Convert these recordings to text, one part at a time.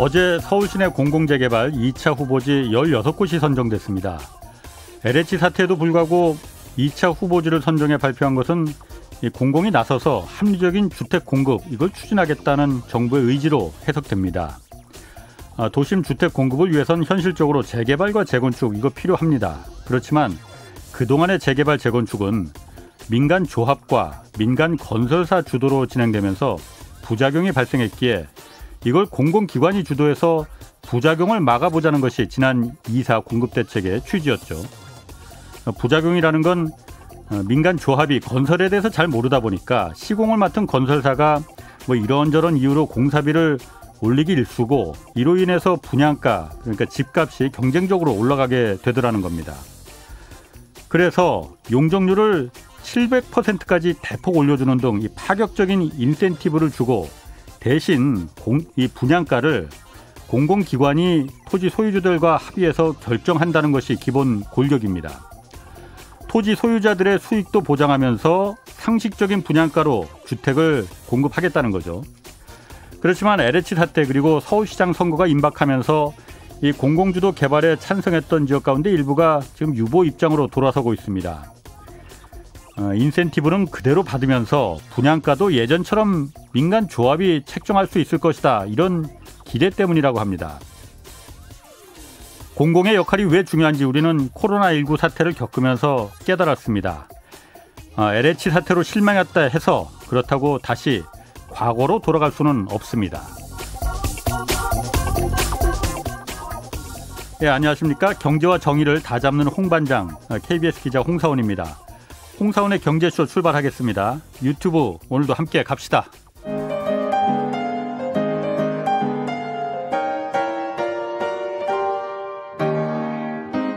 어제 서울시내 공공재개발 2차 후보지 16곳이 선정됐습니다. LH 사태에도 불구하고 2차 후보지를 선정해 발표한 것은 공공이 나서서 합리적인 주택 공급 이걸 추진하겠다는 정부의 의지로 해석됩니다. 도심 주택 공급을 위해서는 현실적으로 재개발과 재건축 이거 필요합니다. 그렇지만 그동안의 재개발 재건축은 민간 조합과 민간 건설사 주도로 진행되면서 부작용이 발생했기에 이걸 공공기관이 주도해서 부작용을 막아보자는 것이 지난 2사 공급대책의 취지였죠. 부작용이라는 건 민간 조합이 건설에 대해서 잘 모르다 보니까 시공을 맡은 건설사가 뭐 이런저런 이유로 공사비를 올리기 일쑤고 이로 인해서 분양가 그러니까 집값이 경쟁적으로 올라가게 되더라는 겁니다. 그래서 용적률을 700%까지 대폭 올려주는 등 이 파격적인 인센티브를 주고 대신 이 분양가를 공공기관이 토지 소유주들과 합의해서 결정한다는 것이 기본 골격입니다. 토지 소유자들의 수익도 보장하면서 상식적인 분양가로 주택을 공급하겠다는 거죠. 그렇지만 LH 사태 그리고 서울시장 선거가 임박하면서 이 공공주도 개발에 찬성했던 지역 가운데 일부가 지금 유보 입장으로 돌아서고 있습니다. 인센티브는 그대로 받으면서 분양가도 예전처럼 민간 조합이 책정할 수 있을 것이다. 이런 기대 때문이라고 합니다. 공공의 역할이 왜 중요한지 우리는 코로나19 사태를 겪으면서 깨달았습니다. LH 사태로 실망했다 해서 그렇다고 다시 과거로 돌아갈 수는 없습니다. 네, 안녕하십니까. 경제와 정의를 다잡는 홍반장 KBS 기자 홍사원입니다. 홍사원의 경제쇼 출발하겠습니다. 유튜브 오늘도 함께 갑시다.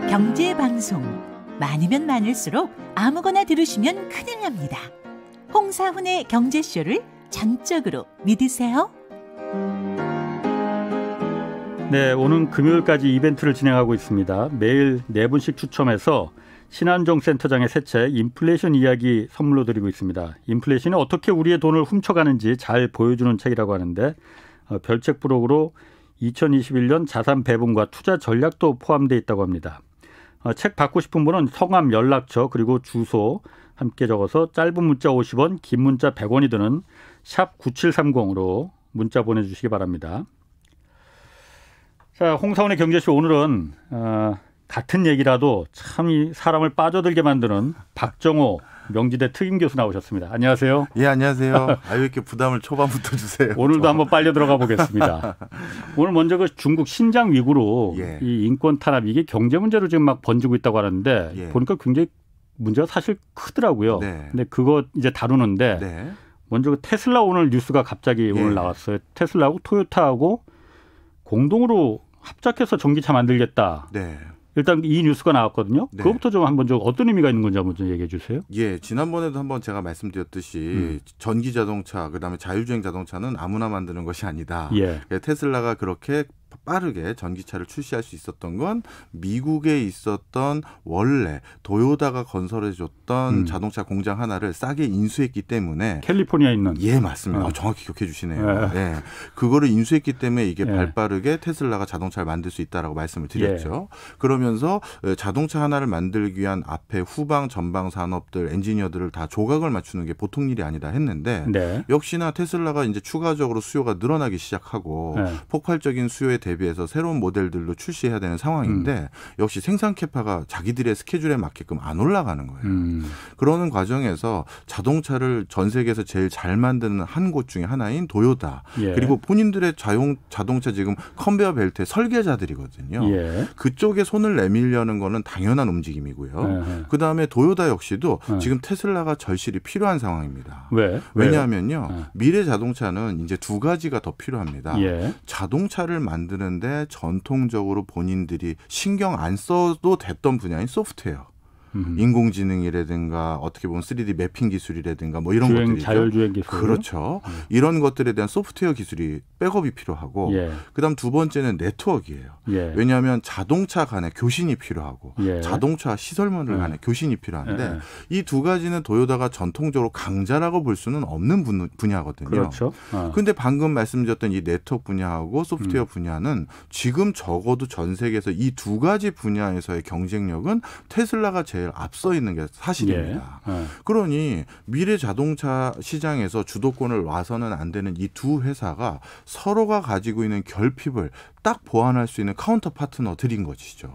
경제방송 많으면 많을수록 아무거나 들으시면 큰일 납니다. 홍사훈의 경제쇼를 전적으로 믿으세요. 네, 오늘 금요일까지 이벤트를 진행하고 있습니다. 매일 4분씩 추첨해서 신한종 센터장의 새 책 인플레이션 이야기 선물로 드리고 있습니다. 인플레이션이 어떻게 우리의 돈을 훔쳐가는지 잘 보여주는 책이라고 하는데 별책 부록으로 2021년 자산 배분과 투자 전략도 포함되어 있다고 합니다. 책 받고 싶은 분은 성함, 연락처 그리고 주소 함께 적어서 짧은 문자 50원, 긴 문자 100원이 드는 샵 9730으로 문자 보내주시기 바랍니다. 자, 홍사원의 경제쇼 오늘은 같은 얘기라도 참 이 사람을 빠져들게 만드는 박정호 명지대 특임 교수 나오셨습니다. 안녕하세요. 예, 안녕하세요. 왜 이렇게 부담을 초반부터 주세요? 오늘도 한번 빨려 들어가 보겠습니다. 오늘 먼저 그 중국 신장 위구르 예. 이 인권 탄압 이게 경제 문제로 지금 막 번지고 있다고 하는데 예. 보니까 굉장히 문제가 사실 크더라고요. 네. 근데 그거 이제 다루는데 네. 먼저 그 테슬라 오늘 뉴스가 갑자기 오늘 나왔어요. 테슬라하고 토요타하고 공동으로 합작해서 전기차 만들겠다. 네. 일단 이 뉴스가 나왔거든요. 네. 그것부터 좀 한번 좀 어떤 의미가 있는 건지 한번 좀 얘기해 주세요. 예, 지난번에도 한번 제가 말씀드렸듯이 전기 자동차, 그다음에 자율주행 자동차는 아무나 만드는 것이 아니다. 예. 테슬라가 그렇게 빠르게 전기차를 출시할 수 있었던 건 미국에 있었던 원래 도요타가 건설해줬던 자동차 공장 하나를 싸게 인수했기 때문에 캘리포니아에 있는. 예, 맞습니다. 정확히 기억해 주시네요. 예. 그거를 인수했기 때문에 이게 발빠르게 테슬라가 자동차를 만들 수 있다라고 말씀을 드렸죠. 그러면서 자동차 하나를 만들기 위한 앞에 후방, 전방 산업들, 엔지니어들을 다 조각을 맞추는 게 보통 일이 아니다 했는데 역시나 테슬라가 이제 추가적으로 수요가 늘어나기 시작하고 폭발적인 수요에 대비해서 새로운 모델들로 출시해야 되는 상황인데 역시 생산 캐파가 자기들의 스케줄에 맞게끔 안 올라가는 거예요. 그러는 과정에서 자동차를 전 세계에서 제일 잘 만드는 한 곳 중에 하나인 도요타 그리고 본인들의 자동차 지금 컨베어 벨트의 설계자들이거든요. 그쪽에 손을 내밀려는 거는 당연한 움직임이고요. 그다음에 도요타 역시도 지금 테슬라가 절실히 필요한 상황입니다. 왜냐하면요. 미래 자동차는 이제 두 가지가 더 필요합니다. 자동차를 만드는데 전통적으로 본인들이 신경 안 써도 됐던 분야인 소프트웨어. 인공지능이라든가 어떻게 보면 3D 매핑 기술이라든가 뭐 이런 것들이죠. 자율주행 기술. 그렇죠. 이런 것들에 대한 소프트웨어 기술이 백업이 필요하고 예. 그다음 두 번째는 네트워크예요. 예. 왜냐하면 자동차 간의 교신이 필요하고 예. 자동차 시설물들 간의 교신이 필요한데 이 두 가지는 도요타가 전통적으로 강자라고 볼 수는 없는 분야거든요. 그렇죠. 그런데 방금 말씀드렸던 이 네트워크 분야하고 소프트웨어 분야는 지금 적어도 전 세계에서 이 두 가지 분야에서의 경쟁력은 테슬라가 제일 앞서 있는 게 사실입니다. 예. 그러니 미래 자동차 시장에서 주도권을 놔서는 안 되는 이 두 회사가 서로가 가지고 있는 결핍을 딱 보완할 수 있는 카운터 파트너들인 것이죠.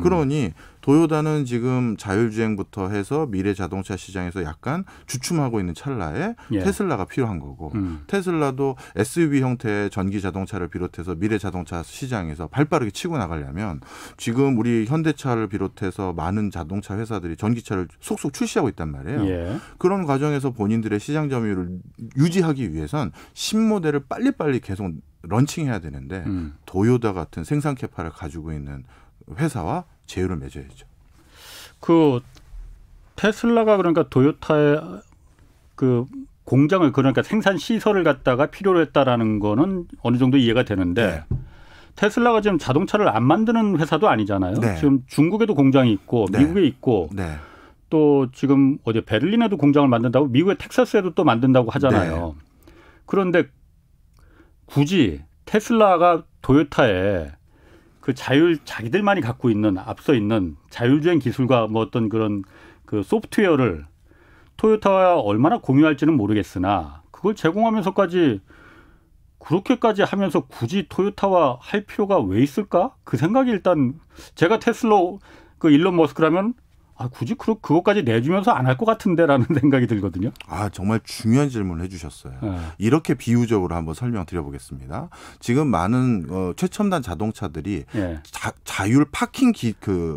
그러니 도요타는 지금 자율주행부터 해서 미래 자동차 시장에서 약간 주춤하고 있는 찰나에 예. 테슬라가 필요한 거고 테슬라도 SUV 형태의 전기 자동차를 비롯해서 미래 자동차 시장에서 발빠르게 치고 나가려면 지금 우리 현대차를 비롯해서 많은 자동차 회사들이 전기차를 속속 출시하고 있단 말이에요. 예. 그런 과정에서 본인들의 시장 점유율을 유지하기 위해선 신모델을 빨리빨리 계속 런칭해야 되는데 도요타 같은 생산 캐파를 가지고 있는 회사와 제휴를 맺어야죠. 그 테슬라가 그러니까 도요타의 그 공장을 그러니까 생산 시설을 갖다가 필요로 했다라는 거는 어느 정도 이해가 되는데 네. 테슬라가 지금 자동차를 안 만드는 회사도 아니잖아요. 네. 지금 중국에도 공장이 있고 네. 미국에 있고 네. 또 지금 어제 베를린에도 공장을 만든다고 미국의 텍사스에도 또 만든다고 하잖아요. 네. 그런데 굳이 테슬라가 도요타에 그 자기들만이 갖고 있는 앞서 있는 자율주행 기술과 뭐 어떤 그런 그 소프트웨어를 토요타와 얼마나 공유할지는 모르겠으나 그걸 제공하면서까지 그렇게까지 하면서 굳이 토요타와 할 필요가 왜 있을까? 그 생각이 일단 제가 테슬라 그 일론 머스크라면 굳이 그것까지 내주면서 안 할 것 같은데라는 생각이 들거든요. 정말 중요한 질문을 해주셨어요. 네. 이렇게 비유적으로 한번 설명드려보겠습니다. 지금 많은 최첨단 자동차들이 예. 자율 파킹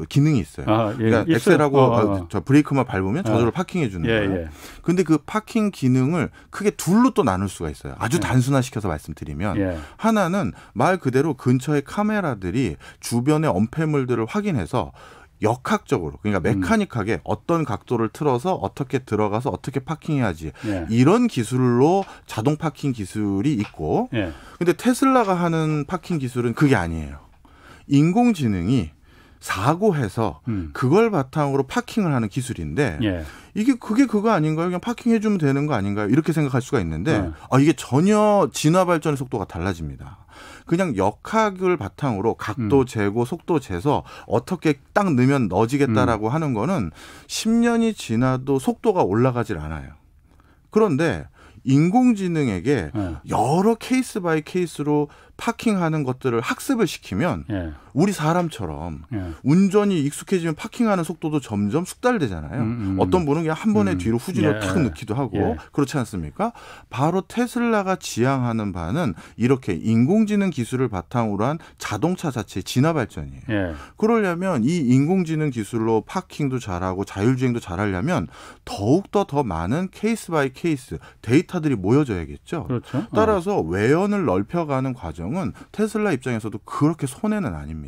기능이 있어요. 예. 그러니까 엑셀하고 저 브레이크만 밟으면 저절로 파킹해 주는 거예요. 그런데 그 파킹 기능을 크게 둘로 또 나눌 수가 있어요. 아주 단순화시켜서 말씀드리면 하나는 말 그대로 근처의 카메라들이 주변의 엄폐물들을 확인해서 역학적으로 그러니까 메카닉하게 어떤 각도를 틀어서 어떻게 들어가서 어떻게 파킹해야지 이런 기술로 자동 파킹 기술이 있고 근데 테슬라가 하는 파킹 기술은 그게 아니에요. 인공지능이 사고해서 그걸 바탕으로 파킹을 하는 기술인데 그게 그거 아닌가요? 그냥 파킹해 주면 되는 거 아닌가요? 이렇게 생각할 수가 있는데 이게 전혀 진화 발전의 속도가 달라집니다. 그냥 역학을 바탕으로 각도 재고 속도 재서 어떻게 딱 넣으면 넣어지겠다라고 하는 거는 10년이 지나도 속도가 올라가질 않아요. 그런데 인공지능에게 여러 케이스 바이 케이스로 파킹하는 것들을 학습을 시키면 우리 사람처럼 운전이 익숙해지면 파킹하는 속도도 점점 숙달되잖아요. 어떤 분은 그냥 한 번에 뒤로 후진으로 탁 넣기도 하고 그렇지 않습니까? 바로 테슬라가 지향하는 바는 이렇게 인공지능 기술을 바탕으로 한 자동차 자체의 진화 발전이에요. 그러려면 이 인공지능 기술로 파킹도 잘하고 자율주행도 잘하려면 더욱더 더 많은 케이스 바이 케이스 데이터들이 모여져야겠죠. 그렇죠. 따라서 외연을 넓혀가는 과정은 테슬라 입장에서도 그렇게 손해는 아닙니다.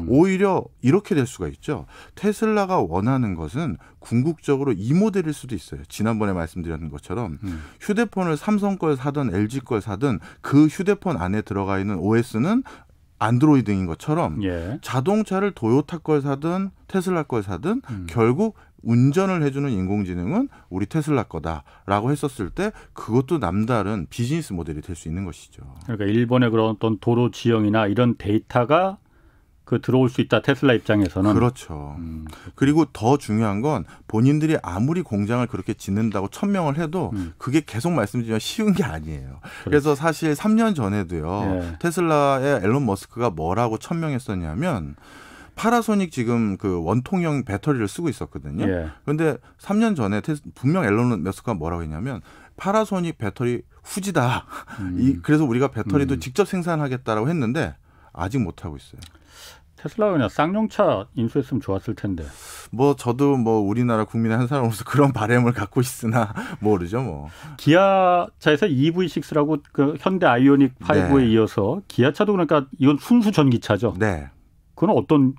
오히려 이렇게 될 수가 있죠. 테슬라가 원하는 것은 궁극적으로 이 모델일 수도 있어요. 지난번에 말씀드렸던 것처럼 휴대폰을 삼성 걸 사든 LG 걸 사든 그 휴대폰 안에 들어가 있는 OS는 안드로이드인 것처럼 자동차를 도요타 걸 사든 테슬라 걸 사든 결국 운전을 해주는 인공지능은 우리 테슬라 거다라고 했었을 때 그것도 남다른 비즈니스 모델이 될 수 있는 것이죠. 그러니까 일본의 그런 어떤 도로 지형이나 이런 데이터가 들어올 수 있다. 테슬라 입장에서는. 그렇죠. 그리고 더 중요한 건 본인들이 아무리 공장을 그렇게 짓는다고 천명을 해도 그게 계속 말씀드리면 쉬운 게 아니에요. 그래서 사실 3년 전에도요. 테슬라의 앨런 머스크가 뭐라고 천명했었냐면 파라소닉 지금 그 원통형 배터리를 쓰고 있었거든요. 그런데 3년 전에 분명 앨런 머스크가 뭐라고 했냐면 파라소닉 배터리 후지다. 그래서 우리가 배터리도 직접 생산하겠다라고 했는데 아직 못하고 있어요. 테슬라가 그냥 쌍용차 인수했으면 좋았을 텐데. 저도 우리나라 국민의 한 사람으로서 그런 바람을 갖고 있으나 모르죠. 기아차에서 EV6라고 그 현대 아이오닉 5에 이어서 기아차도 그러니까 이건 순수 전기차죠. 네. 그건 어떤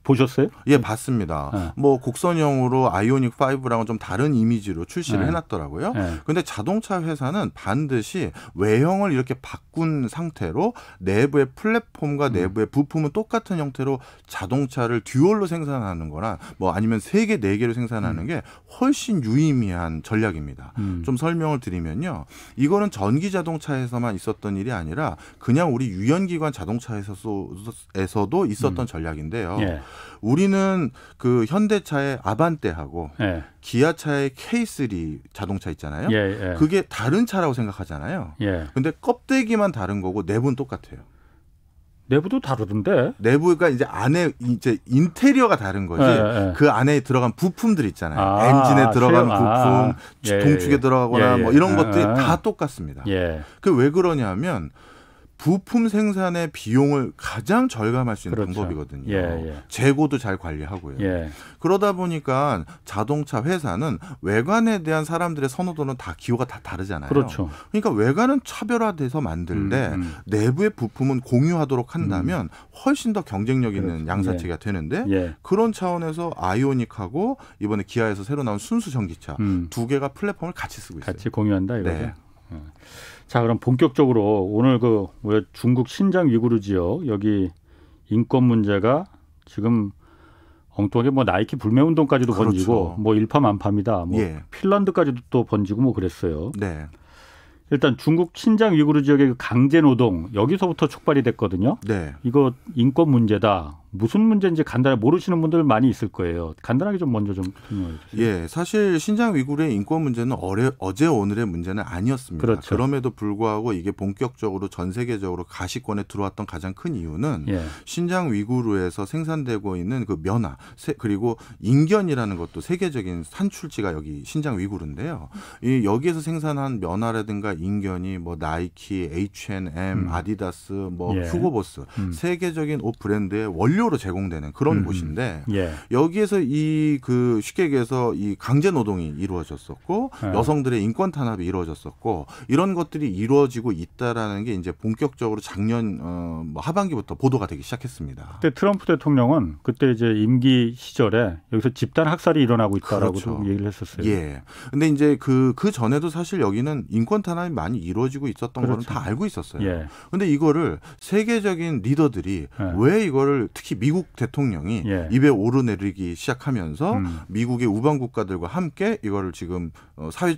보셨어요? 예, 봤습니다. 뭐 곡선형으로 아이오닉 5랑은 좀 다른 이미지로 출시를 해놨더라고요. 근데 자동차 회사는 반드시 외형을 이렇게 바꾼 상태로 내부의 플랫폼과 내부의 부품은 똑같은 형태로 자동차를 듀얼로 생산하는 거나 뭐 아니면 3개, 4개로 생산하는 게 훨씬 유의미한 전략입니다. 좀 설명을 드리면요. 이거는 전기 자동차에서만 있었던 일이 아니라 그냥 우리 유연기관 자동차에서도 있었던 전략인데요. 예. 우리는 그 현대차의 아반떼하고 기아차의 K3 자동차 있잖아요. 그게 다른 차라고 생각하잖아요. 근데 껍데기만 다른 거고 내부는 똑같아요. 내부도 다르던데? 내부가 이제 안에 이제 인테리어가 다른 거지. 그 안에 들어간 부품들 있잖아요. 엔진에 들어간 부품, 동축에 들어가거나 뭐 이런 것들이 다 똑같습니다. 그 왜 그러냐면 부품 생산의 비용을 가장 절감할 수 있는 방법이거든요. 재고도 잘 관리하고요. 그러다 보니까 자동차 회사는 외관에 대한 사람들의 선호도는 다 기호가 다 다르잖아요. 그러니까 외관은 차별화돼서 만들되 내부의 부품은 공유하도록 한다면 훨씬 더 경쟁력 있는 양산체가 되는데 그런 차원에서 아이오닉하고 이번에 기아에서 새로 나온 순수 전기차 2개가 플랫폼을 같이 쓰고 있어요. 같이 공유한다 이거죠. 자, 그럼 본격적으로 오늘 그 중국 신장 위구르 지역 여기 인권 문제가 지금 엉뚱하게 뭐 나이키 불매 운동까지도 번지고 뭐 일파만파입니다. 뭐 핀란드까지도 또 번지고 뭐 그랬어요. 일단 중국 신장 위구르 지역의 그 강제 노동 여기서부터 촉발이 됐거든요. 이거 인권 문제다. 무슨 문제인지 간단히 모르시는 분들 많이 있을 거예요. 간단하게 좀 먼저 좀 설명해 주세요. 사실 신장 위구르의 인권 문제는 어제 오늘의 문제는 아니었습니다. 그럼에도 불구하고 이게 본격적으로 전 세계적으로 가시권에 들어왔던 가장 큰 이유는 신장 위구르에서 생산되고 있는 그 면화 그리고 인견이라는 것도 세계적인 산출지가 여기 신장 위구르인데요. 여기에서 생산한 면화라든가 인견이 뭐 나이키, H&M, 아디다스, 뭐 휴고보스 세계적인 옷 브랜드의 원료로 제공되는 그런 곳인데 여기에서 이 그 쉽게 얘기해서 이 강제 노동이 이루어졌었고 여성들의 인권 탄압이 이루어졌었고 이런 것들이 이루어지고 있다라는 게 이제 본격적으로 작년 뭐 하반기부터 보도가 되기 시작했습니다. 그때 트럼프 대통령은 그때 이제 임기 시절에 여기서 집단 학살이 일어나고 있다라고 얘기를 했었어요. 근데 이제 그 전에도 사실 여기는 인권 탄압이 많이 이루어지고 있었던 거는 다 알고 있었어요. 근데 이거를 세계적인 리더들이 왜 이거를 특히 미국 대통령이 입에 오르내리기 시작하면서 미국의 우방 국가들과 함께 이거를 지금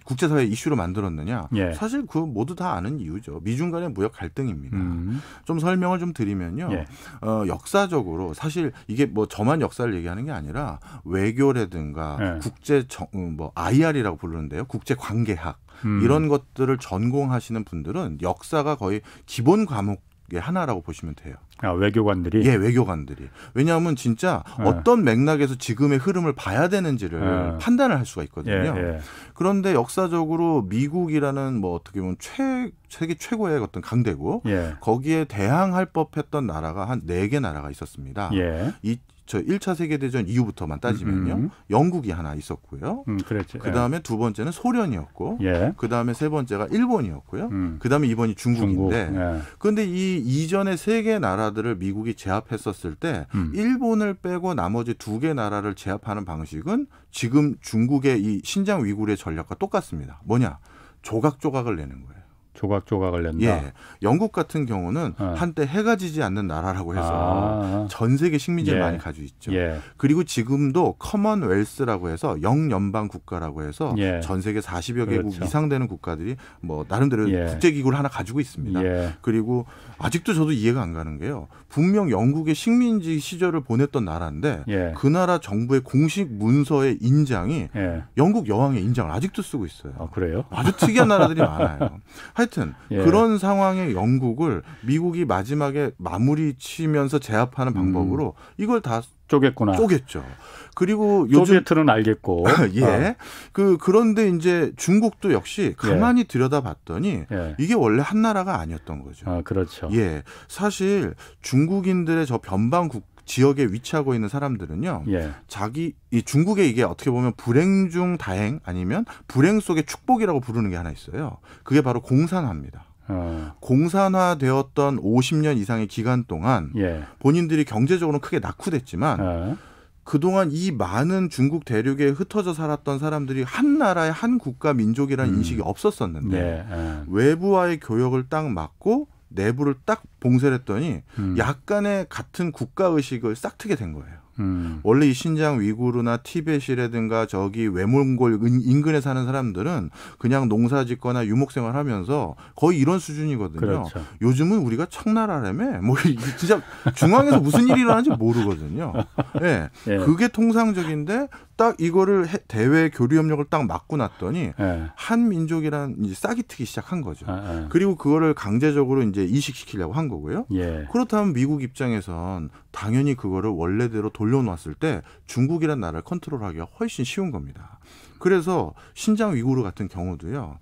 국제사회 이슈로 만들었느냐. 사실 그 모두 다 아는 이유죠. 미중 간의 무역 갈등입니다. 좀 설명을 좀 드리면요. 역사적으로 사실 이게 뭐 저만 역사를 얘기하는 게 아니라 외교라든가 뭐 IR이라고 부르는데요. 국제관계학 이런 것들을 전공하시는 분들은 역사가 거의 기본 과목 하나라고 보시면 돼요. 외교관들이? 외교관들이. 왜냐하면 진짜 어떤 맥락에서 지금의 흐름을 봐야 되는지를 판단을 할 수가 있거든요. 그런데 역사적으로 미국이라는 뭐 어떻게 보면 세계 최고의 어떤 강대국 거기에 대항할 법했던 나라가 한 4개 나라가 있었습니다. 저 1차 세계대전 이후부터만 따지면요. 영국이 하나 있었고요. 그다음에 두 번째는 소련이었고 그다음에 세 번째가 일본이었고요. 그다음에 이번이 중국인데 그런데 이 이전의 3개 나라들을 미국이 제압했었을 때 일본을 빼고 나머지 2개 나라를 제압하는 방식은 지금 중국의 이 신장 위구르의 전략과 똑같습니다. 뭐냐? 조각조각을 내는 거예요. 조각조각을 낸다. 영국 같은 경우는 한때 해가 지지 않는 나라라고 해서 전 세계 식민지를 많이 가지고 있죠. 그리고 지금도 커먼웰스라고 해서 영연방 국가라고 해서 전 세계 40여 개국 이상 되는 국가들이 뭐 나름대로 국제기구를 하나 가지고 있습니다. 그리고 아직도 저도 이해가 안 가는 게요. 분명 영국의 식민지 시절을 보냈던 나라인데 그 나라 정부의 공식 문서의 인장이 영국 여왕의 인장을 아직도 쓰고 있어요. 그래요? 아주 특이한 나라들이 많아요. 하여튼 그런 상황의 영국을 미국이 마지막에 마무리 치면서 제압하는 방법으로 이걸 다 쪼갰죠. 그리고 요즘 소비에트는 알겠고. 그런데 이제 중국도 역시 가만히 들여다봤더니 이게 원래 한 나라가 아니었던 거죠. 그렇죠. 사실 중국인들의 저 변방 지역에 위치하고 있는 사람들은요. 이 중국의 이게 어떻게 보면 불행 중 다행 아니면 불행 속의 축복이라고 부르는 게 하나 있어요. 그게 바로 공산화입니다. 공산화되었던 50년 이상의 기간 동안 예. 본인들이 경제적으로는 크게 낙후됐지만 그동안 이 많은 중국 대륙에 흩어져 살았던 사람들이 한 나라의 한 국가 민족이라는 인식이 없었었는데 외부와의 교역을 딱 막고 내부를 딱 봉쇄를 했더니 약간의 같은 국가의식을 싹트게 된 거예요. 원래 이 신장 위구르나 티벳이라든가 저기 외몽골 인근에 사는 사람들은 그냥 농사 짓거나 유목생활 하면서 거의 이런 수준이거든요. 그렇죠. 요즘은 우리가 청나라라며 뭐 진짜 중앙에서 무슨 일이 일어나는지 모르거든요. 네. 예. 그게 통상적인데 딱 이거를 대외 교류 협력을 딱 막고 났더니 한 민족이란 이제 싹이 트기 시작한 거죠. 그리고 그거를 강제적으로 이제 이식시키려고 한 거고요. 예. 그렇다면 미국 입장에선 당연히 그거를 원래대로 돌려놓았을 때 중국이란 나라를 컨트롤하기가 훨씬 쉬운 겁니다. 그래서 신장 위구르 같은 경우도요.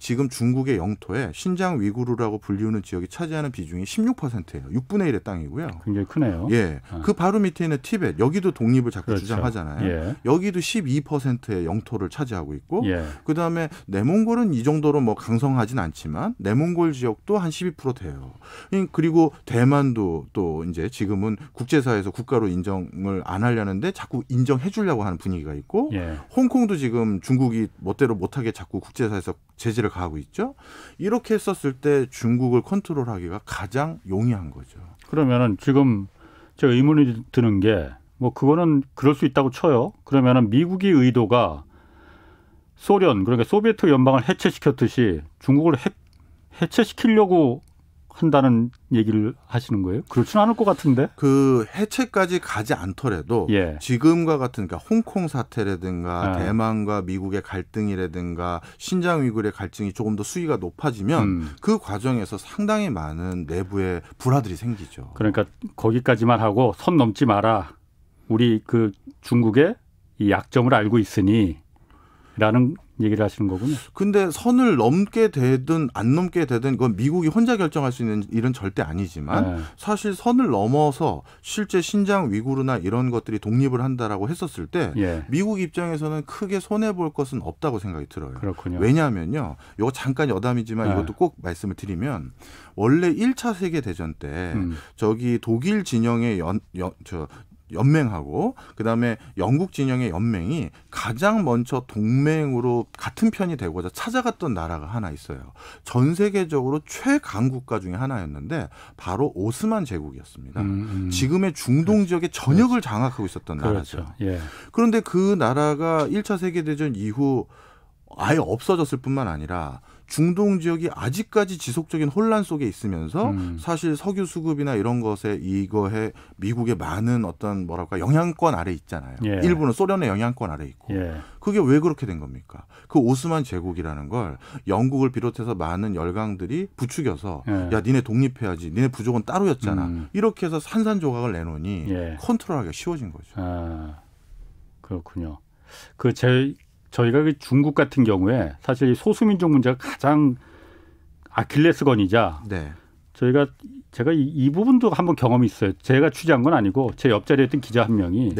지금 중국의 영토에 신장 위구르라고 불리우는 지역이 차지하는 비중이 16%예요. 6분의 1의 땅이고요. 굉장히 크네요. 예. 그 바로 밑에 있는 티벳, 여기도 독립을 자꾸 그렇죠. 주장하잖아요. 예. 여기도 12%의 영토를 차지하고 있고 예. 그다음에 내몽골은 이 정도로 뭐 강성하진 않지만 내몽골 지역도 한 12% 돼요. 그리고 대만도 또 이제 지금은 국제사회에서 국가로 인정을 안 하려는데 자꾸 인정해 주려고 하는 분위기가 있고 예. 홍콩도 지금 중국이 멋대로 못하게 자꾸 국제사회에서 제재를 가하고 있죠. 이렇게 했었을 때 중국을 컨트롤하기가 가장 용이한 거죠. 그러면은 지금 제가 의문이 드는 게 뭐 그거는 그럴 수 있다고 쳐요. 그러면은 미국의 의도가 소련 그러니까 소비에트 연방을 해체시켰듯이 중국을 해체시키려고 한다는 얘기를 하시는 거예요? 그렇지는 않을 것 같은데. 그 해체까지 가지 않더라도 예. 지금과 같은 그러니까 홍콩 사태라든가 대만과 미국의 갈등이라든가 신장 위구르의 갈등이 조금 더 수위가 높아지면 그 과정에서 상당히 많은 내부의 불화들이 생기죠. 그러니까 거기까지만 하고 선 넘지 마라. 우리 그 중국의 이 약점을 알고 있으니라는 얘기를 하시는 거군요. 근데 선을 넘게 되든 안 넘게 되든 그건 미국이 혼자 결정할 수 있는 일은 절대 아니지만 사실 선을 넘어서 실제 신장 위구르나 이런 것들이 독립을 한다라고 했었을 때 미국 입장에서는 크게 손해볼 것은 없다고 생각이 들어요. 그렇군요. 왜냐하면요. 이거 잠깐 여담이지만 이것도 꼭 말씀을 드리면 원래 1차 세계대전 때 저기 독일 진영의 연맹하고 그다음에 영국 진영의 연맹이 가장 먼저 동맹으로 같은 편이 되고자 찾아갔던 나라가 하나 있어요. 전 세계적으로 최강 국가 중에 하나였는데 바로 오스만 제국이었습니다. 지금의 중동 지역의 전역을 장악하고 있었던 나라죠. 예. 그런데 그 나라가 1차 세계대전 이후 아예 없어졌을 뿐만 아니라 중동 지역이 아직까지 지속적인 혼란 속에 있으면서 사실 석유 수급이나 이런 것에 이거에 미국의 많은 어떤 뭐랄까 영향권 아래 있잖아요. 일부는 소련의 영향권 아래 있고. 그게 왜 그렇게 된 겁니까? 그 오스만 제국이라는 걸 영국을 비롯해서 많은 열강들이 부추겨서 야 니네 독립해야지. 니네 부족은 따로였잖아. 이렇게 해서 산산조각을 내놓으니 컨트롤하기가 쉬워진 거죠. 그렇군요. 저희가 그 중국 같은 경우에 사실 소수민족 문제가 가장 아킬레스건이자 제가 이 부분도 한번 경험이 있어요. 제가 취재한 건 아니고 제 옆자리에 있던 기자 한 명이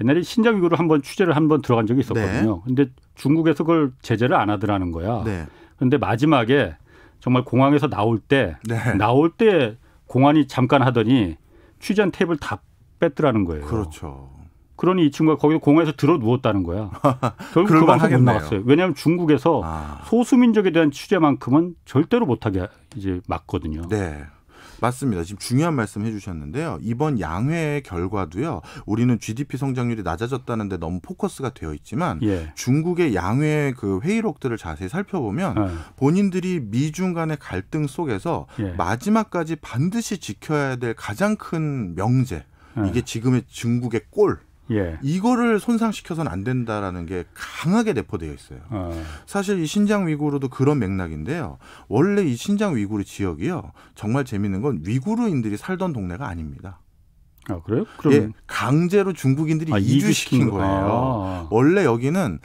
옛날에 신장 위구르 한번 취재를 한번 들어간 적이 있었거든요. 근데 중국에서 그걸 제재를 안 하더라는 거야. 그런데 마지막에 정말 공항에서 나올 때 공안이 잠깐 하더니 취재한 테이블 다 뺐더라는 거예요. 그렇죠. 그러니 이 친구가 거기서 공항에서 들어 누웠다는 거야. 결국 그 방송 못 나갔어요. 왜냐하면 중국에서 소수민족에 대한 취재만큼은 절대로 못하게 이제 막거든요. 네. 맞습니다. 지금 중요한 말씀 해주셨는데요. 이번 양회의 결과도요. 우리는 GDP 성장률이 낮아졌다는데 너무 포커스가 되어 있지만 중국의 양회 그 회의록들을 자세히 살펴보면 본인들이 미중 간의 갈등 속에서 마지막까지 반드시 지켜야 될 가장 큰 명제. 이게 지금의 중국의 꼴. 이거를 손상시켜서는 안 된다라는 게 강하게 내포되어 있어요. 사실 이 신장 위구르도 그런 맥락인데요. 원래 이 신장 위구르 지역이요. 정말 재밌는 건 위구르인들이 살던 동네가 아닙니다. 아, 그래요? 그럼 예, 강제로 중국인들이 이주시킨 거예요. 원래 여기는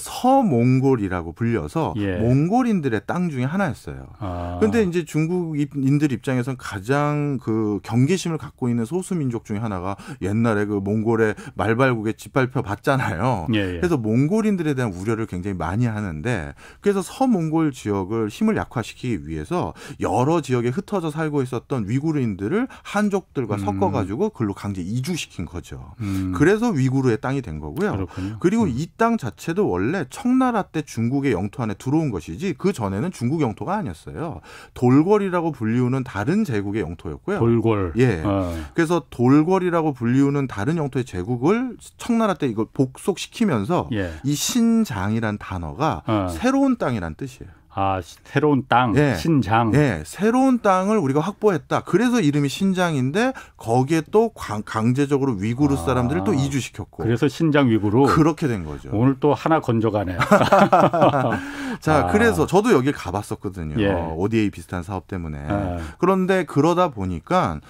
서몽골이라고 불려서 몽골인들의 땅 중에 하나였어요. 그런데 이제 중국인들 입장에서는 가장 그 경계심을 갖고 있는 소수민족 중에 하나가 옛날에 그 몽골의 말발국에 짓밟혀 봤잖아요. 그래서 몽골인들에 대한 우려를 굉장히 많이 하는데 그래서 서몽골 지역을 힘을 약화시키기 위해서 여러 지역에 흩어져 살고 있었던 위구르인들을 한족들과 섞어가지고 글로 강제 이주시킨 거죠. 그래서 위구르의 땅이 된 거고요. 그렇군요. 그리고 이 땅 자체도 원래 청나라 때 중국의 영토 안에 들어온 것이지 그 전에는 중국 영토가 아니었어요. 돌궐이라고 불리우는 다른 제국의 영토였고요. 돌궐. 예. 그래서 돌궐이라고 불리우는 다른 영토의 제국을 청나라 때 이걸 복속시키면서 이 신장이란 단어가 새로운 땅이란 뜻이에요. 아, 새로운 땅, 신장. 네, 새로운 땅을 우리가 확보했다. 그래서 이름이 신장인데 거기에 또 강제적으로 위구르 사람들을 또 이주시켰고. 그래서 신장 위구르. 그렇게 된 거죠. 오늘 또 하나 건져가네요. 자, 그래서 저도 여길 가봤었거든요. ODA 비슷한 사업 때문에. 그런데 그러다 보니까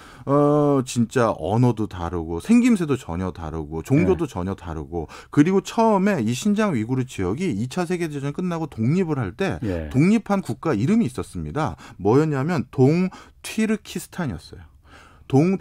진짜 언어도 다르고 생김새도 전혀 다르고 종교도 전혀 다르고 그리고 처음에 이 신장 위구르 지역이 2차 세계대전 끝나고 독립을 할 때 독립한 국가 이름이 있었습니다. 뭐였냐면 동튀르키스탄이었어요.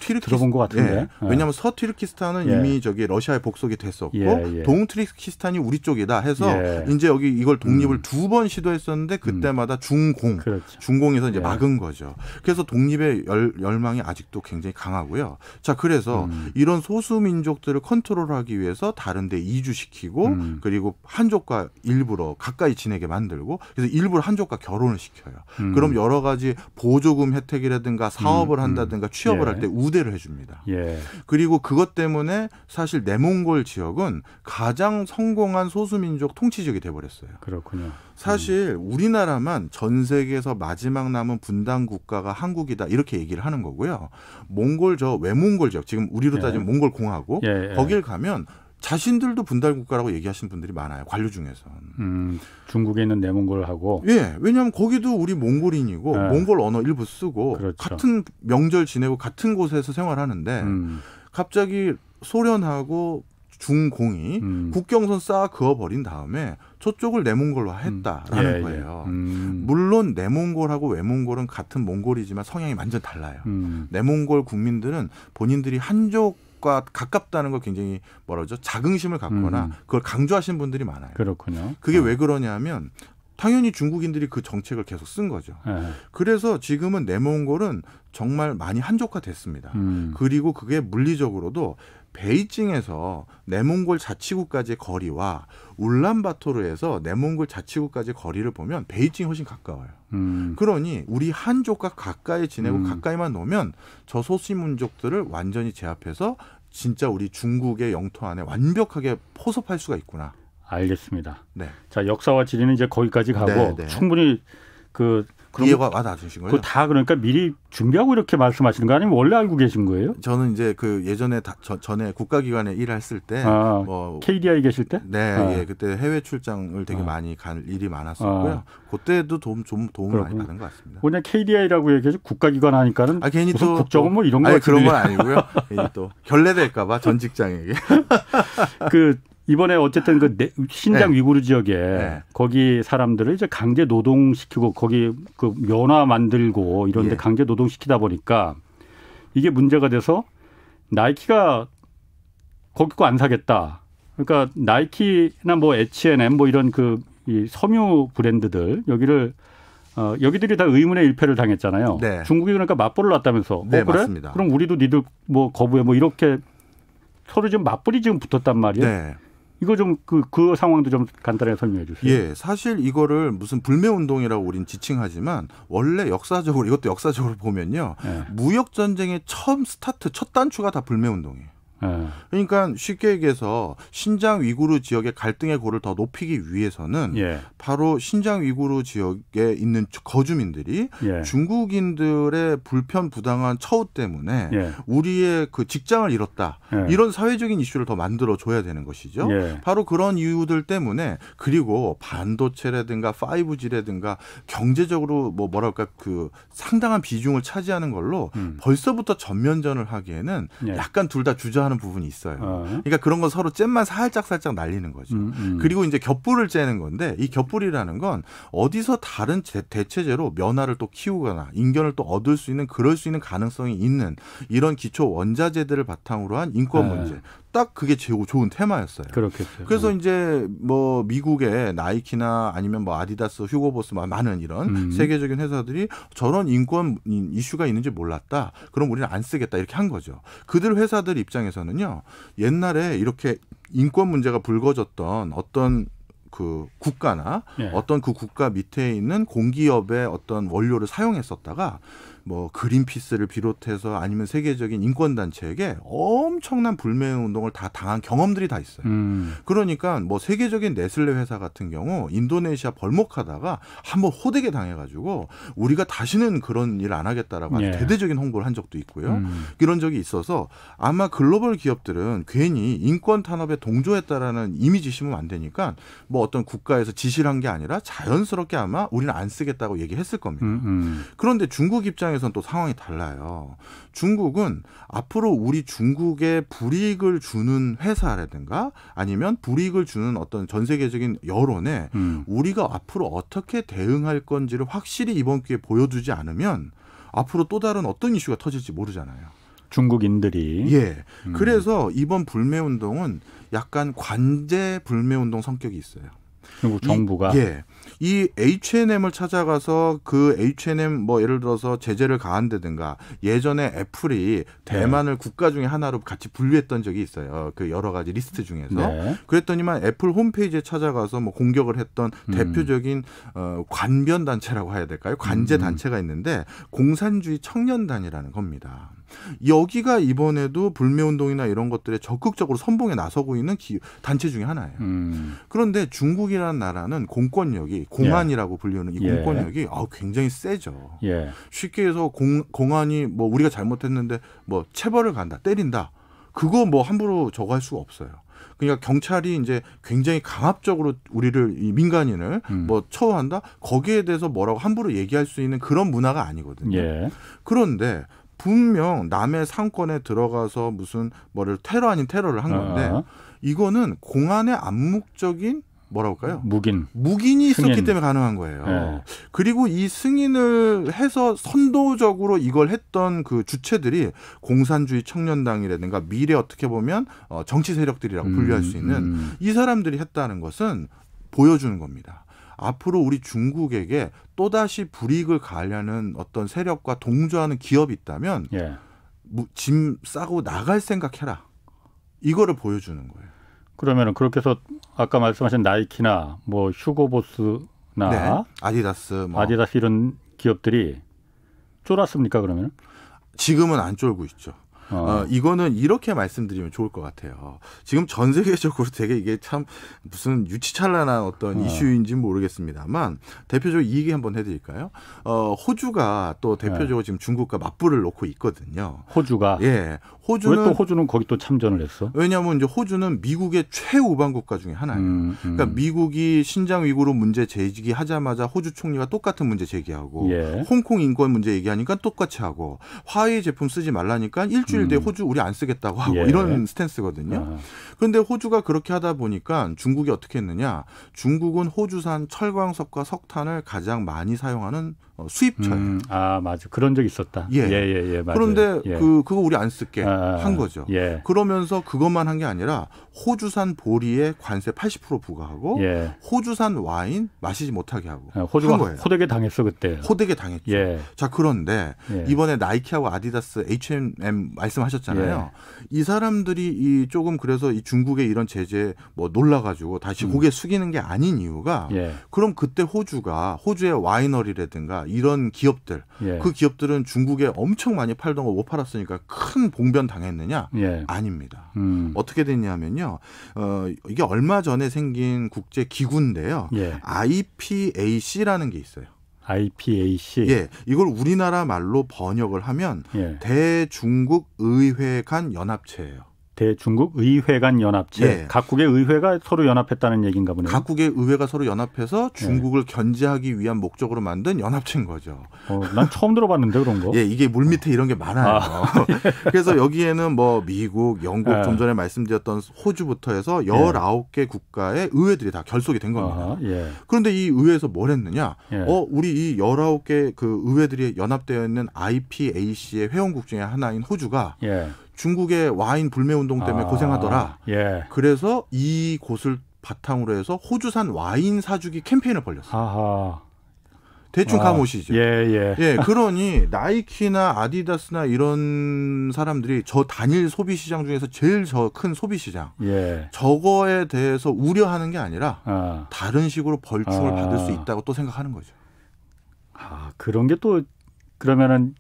들어본 것 같은데. 왜냐하면 서튀르키스탄은 이미 저기 러시아에 복속이 됐었고 동튀르키스탄이 우리 쪽이다 해서 이제 여기 이걸 독립을 2번 시도했었는데 그때마다 중공에서 이제 막은 거죠. 그래서 독립의 열망이 아직도 굉장히 강하고요. 자, 그래서 이런 소수 민족들을 컨트롤하기 위해서 다른 데 이주시키고 그리고 한족과 일부러 가까이 지내게 만들고 그래서 일부러 한족과 결혼을 시켜요. 그럼 여러 가지 보조금 혜택이라든가 사업을 한다든가 취업을 할 때 우대를 해줍니다. 그리고 그것 때문에 사실 내몽골 지역은 가장 성공한 소수민족 통치 지역이 돼버렸어요. 그렇군요. 사실 우리나라만 전 세계에서 마지막 남은 분단 국가가 한국이다 이렇게 얘기를 하는 거고요. 몽골 외몽골 지역 지금 우리로 따지면 몽골 공화국 거길 가면 자신들도 분단 국가라고 얘기하시는 분들이 많아요. 관료 중에서는. 중국에 있는 내몽골하고. 왜냐하면 거기도 우리 몽골인이고 몽골 언어 일부 쓰고 같은 명절 지내고 같은 곳에서 생활하는데 갑자기 소련하고 중공이 국경선 쌓아 그어버린 다음에 저쪽을 내몽골로 했다라는 거예요. 물론 내몽골하고 외몽골은 같은 몽골이지만 성향이 완전 달라요. 내몽골 국민들은 본인들이 한족과 가깝다는 걸 굉장히 자긍심을 갖거나 그걸 강조하시는 분들이 많아요. 그렇군요. 그게 왜 그러냐면 당연히 중국인들이 그 정책을 계속 쓴 거죠. 그래서 지금은 내몽골은 정말 많이 한족화됐습니다. 그리고 그게 물리적으로도 베이징에서 내몽골 자치구까지의 거리와 울란바토르에서 내몽골 자치구까지의 거리를 보면 베이징이 훨씬 가까워요. 그러니 우리 한족과 가까이 지내고 가까이만 놓으면 저 소수민족들을 완전히 제압해서 진짜 우리 중국의 영토 안에 완벽하게 포섭할 수가 있구나. 알겠습니다. 자, 역사와 지리는 이제 거기까지 가고 충분히 이해가 와닿으신 거예요? 다 그러니까 미리 준비하고 이렇게 말씀하시는 거 아니면 원래 알고 계신 거예요? 저는 이제 그 예전에 전에 국가기관에 일했을 때 KDI 계실 때? 그때 해외 출장을 되게 많이 갈 일이 많았었고요. 그때도 도움을 많이 받은 것 같습니다. 그냥 KDI라고 얘기해서 국가기관 하니까는 괜히 무슨 국정원 뭐 이런 거 그런 건 아니고요. 괜히 또 결례될까 봐 전 직장에게. 이번에 어쨌든 신장 위구르 지역에 거기 사람들을 이제 강제 노동시키고 거기 그 면화 만들고 이런 데 강제 노동시키다 보니까 이게 문제가 돼서 나이키가 거기 거 안 사겠다. 그러니까 나이키나 뭐 H&M 뭐 이런 이 섬유 브랜드들 여기들이 다 의문의 일패를 당했잖아요. 중국이 그러니까 맞불을 놨다면서. 그래? 맞습니다. 그럼 우리도 니들 뭐 거부해 뭐 이렇게 서로 지금 맞불이 지금 붙었단 말이에요. 이거 좀 그 상황도 좀 간단하게 설명해 주세요. 사실 이거를 무슨 불매운동이라고 우린 지칭하지만 원래 이것도 역사적으로 보면요. 무역전쟁의 첫 단추가 다 불매운동이에요. 그러니까 쉽게 얘기해서 신장 위구르 지역의 갈등의 고를 더 높이기 위해서는 바로 신장 위구르 지역에 있는 거주민들이 중국인들의 불편부당한 처우 때문에 우리의 그 직장을 잃었다. 이런 사회적인 이슈를 더 만들어줘야 되는 것이죠. 바로 그런 이유들 때문에 그리고 반도체라든가 5G라든가 경제적으로 뭐랄까 그 상당한 비중을 차지하는 걸로 벌써부터 전면전을 하기에는 약간 둘 다 주저하는 부분이 있어요. 그러니까 그런 건 서로 잼만 살짝 날리는 거죠. 그리고 이제 겹불을 째는 건데 이 겹불이라는 건 어디서 다른 대체제로 면화를 또 키우거나 인견을 또 얻을 수 있는 그럴 수 있는 가능성이 있는 이런 기초 원자재들을 바탕으로 한 인권 문제. 딱 그게 좋은 테마였어요. 그렇겠죠. 그래서 이제 뭐 미국의 나이키나 아니면 뭐 아디다스, 휴고보스 많은 이런 세계적인 회사들이 저런 인권 이슈가 있는지 몰랐다. 그럼 우리는 안 쓰겠다 이렇게 한 거죠. 그들 회사들 입장에서는요. 옛날에 이렇게 인권 문제가 불거졌던 어떤 그 국가나 어떤 그 국가 밑에 있는 공기업의 어떤 원료를 사용했었다가 뭐 그린피스를 비롯해서 아니면 세계적인 인권단체에게 엄청난 불매운동을 다 당한 경험들이 다 있어요. 그러니까 뭐 세계적인 네슬레 회사 같은 경우 인도네시아 벌목하다가 한번 호되게 당해가지고 우리가 다시는 그런 일 안 하겠다라고 아주 대대적인 홍보를 한 적도 있고요. 이런 적이 있어서 아마 글로벌 기업들은 괜히 인권 탄압에 동조했다라는 이미지 심으면 안 되니까 뭐 어떤 국가에서 지시를 한 게 아니라 자연스럽게 아마 우리는 안 쓰겠다고 얘기했을 겁니다. 그런데 중국 입장에서는 또 상황이 달라요. 중국은 앞으로 우리 중국에 불이익을 주는 회사라든가 아니면 불이익을 주는 어떤 전 세계적인 여론에 우리가 앞으로 어떻게 대응할 건지를 확실히 이번 기회에 보여주지 않으면 앞으로 또 다른 어떤 이슈가 터질지 모르잖아요. 중국인들이. 그래서 이번 불매운동은 약간 관제 불매운동 성격이 있어요. 중국 정부가. 이 H&M을 찾아가서 그 H&M 뭐 예를 들어서 제재를 가한다든가 예전에 애플이 대만을 국가 중에 하나로 같이 분류했던 적이 있어요. 그 여러 가지 리스트 중에서. 그랬더니만 애플 홈페이지에 찾아가서 뭐 공격을 했던 대표적인 관변 단체라고 해야 될까요? 관제 단체가 있는데 공산주의 청년단이라는 겁니다. 여기가 이번에도 불매운동이나 이런 것들에 적극적으로 선봉에 나서고 있는 단체 중에 하나예요. 그런데 중국이라는 나라는 공권력이 공안이라고 불리는 이 공권력이 굉장히 세죠. 쉽게 해서 공안이 뭐 우리가 잘못했는데 뭐 체벌을 간다, 때린다. 그거 뭐 함부로 저거 할 수가 없어요. 그러니까 경찰이 이제 굉장히 강압적으로 우리를 이 민간인을 뭐 처우한다. 거기에 대해서 뭐라고 함부로 얘기할 수 있는 그런 문화가 아니거든요. 그런데 분명 남의 상권에 들어가서 무슨 테러 아닌 테러를 한 건데 이거는 공안의 암묵적인 뭐라고 할까요? 묵인이 있었기 승인. 때문에 가능한 거예요. 그리고 이 승인을 해서 선도적으로 이걸 했던 그 주체들이 공산주의 청년당이라든가 미래 어떻게 보면 정치 세력들이라고 분류할 수 있는 이 사람들이 했다는 것은 보여주는 겁니다. 앞으로 우리 중국에게 또다시 불이익을 가하려는 어떤 세력과 동조하는 기업이 있다면 짐 싸고 나갈 생각해라. 이거를 보여주는 거예요. 그러면 그렇게 해서 아까 말씀하신 나이키나 뭐 휴고보스나 아디다스 이런 기업들이 쫄았습니까 그러면? 지금은 안 쫄고 있죠. 이거는 이렇게 말씀드리면 좋을 것 같아요. 지금 전 세계적으로 되게 이게 참 무슨 유치찬란한 어떤 이슈인지는 모르겠습니다만 대표적으로 이 얘기 한번 해드릴까요? 호주가 또 대표적으로 지금 중국과 맞불을 놓고 있거든요. 호주가? 호주는 왜 또 호주는 거기 또 참전을 했어? 왜냐하면 이제 호주는 미국의 최우방 국가 중에 하나예요. 그러니까 미국이 신장 위구르 문제 제기하자마자 호주 총리가 똑같은 문제 제기하고 홍콩 인권 문제 얘기하니까 똑같이 하고 화웨이 제품 쓰지 말라니까 일주일 뒤에 호주 우리 안 쓰겠다고 하고 이런 스탠스거든요. 그런데 호주가 그렇게 하다 보니까 중국이 어떻게 했느냐? 중국은 호주산 철광석과 석탄을 가장 많이 사용하는 수입처예요. 맞아. 그런 적 있었다. 맞아요. 그런데 그거 우리 안 쓸게 한 거죠. 그러면서 그것만 한 게 아니라 호주산 보리에 관세 80% 부과하고 호주산 와인 마시지 못하게 하고 호주가 한 거예요. 호되게 당했어 그때. 호되게 당했죠. 자 그런데 이번에 나이키하고 아디다스, H&M 말씀하셨잖아요. 이 사람들이 이 조금 그래서 이 중국의 이런 제재에 뭐 놀라가지고 다시 고개 숙이는 게 아닌 이유가 그럼 그때 호주의 와이너리라든가 이런 기업들 예. 그 기업들은 중국에 엄청 많이 팔던 거 못 팔았으니까 큰 봉변 당했느냐? 예. 아닙니다. 어떻게 됐냐면요. 이게 얼마 전에 생긴 국제 기구인데요. 예. IPAC라는 게 있어요. IPAC. 예, 이걸 우리나라 말로 번역을 하면 예. 대중국 의회 간 연합체예요. 대중국 의회 간 연합체. 예. 각국의 의회가 서로 연합했다는 얘기인가 보네요. 각국의 의회가 서로 연합해서 중국을 견제하기 위한 목적으로 만든 연합체인 거죠. 난 처음 들어봤는데 그런 거. 예, 이게 물밑에 이런 게 많아요. 그래서 여기에는 뭐 미국, 영국, 좀 전에 말씀드렸던 호주부터 해서 19개 국가의 의회들이 다 결속이 된 겁니다. 예. 그런데 이 의회에서 뭘 했느냐? 예. 우리 이 19개 그 의회들이 연합되어 있는 IPAC의 회원국 중에 하나인 호주가 예. 중국의 와인 불매 운동 때문에 고생하더라. 예. 그래서 이곳을 바탕으로 해서 호주산 와인 사주기 캠페인을 벌였어요. 아하. 대충 감오시죠. 예. 예, 그러니 나이키나 아디다스나 이런 사람들이 저 단일 소비 시장 중에서 제일 저 큰 소비 시장. 예. 저거에 대해서 우려하는 게 아니라 다른 식으로 벌충을 받을 수 있다고 또 생각하는 거죠. 그런 게 또 그러면은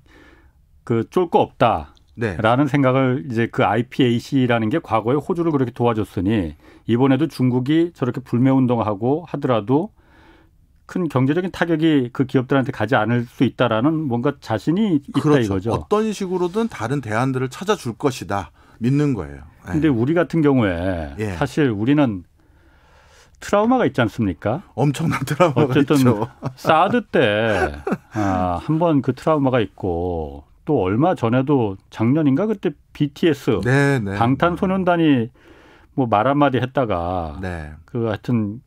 그 쫄 거 없다. 네. 라는 생각을 이제 그 IPAC라는 게 과거에 호주를 그렇게 도와줬으니 이번에도 중국이 저렇게 불매운동하고 하더라도 큰 경제적인 타격이 그 기업들한테 가지 않을 수 있다라는 뭔가 자신이 있다 그렇죠. 이거죠. 어떤 식으로든 다른 대안들을 찾아줄 것이다. 믿는 거예요. 근데 우리 같은 경우에 사실 우리는 트라우마가 있지 않습니까? 엄청난 트라우마가 어쨌든 있죠. 사드 때 한 번 그 트라우마가 있고 또 얼마 전에도 작년인가 그때 BTS 방탄소년단이 뭐 말 한마디 했다가 그 하여튼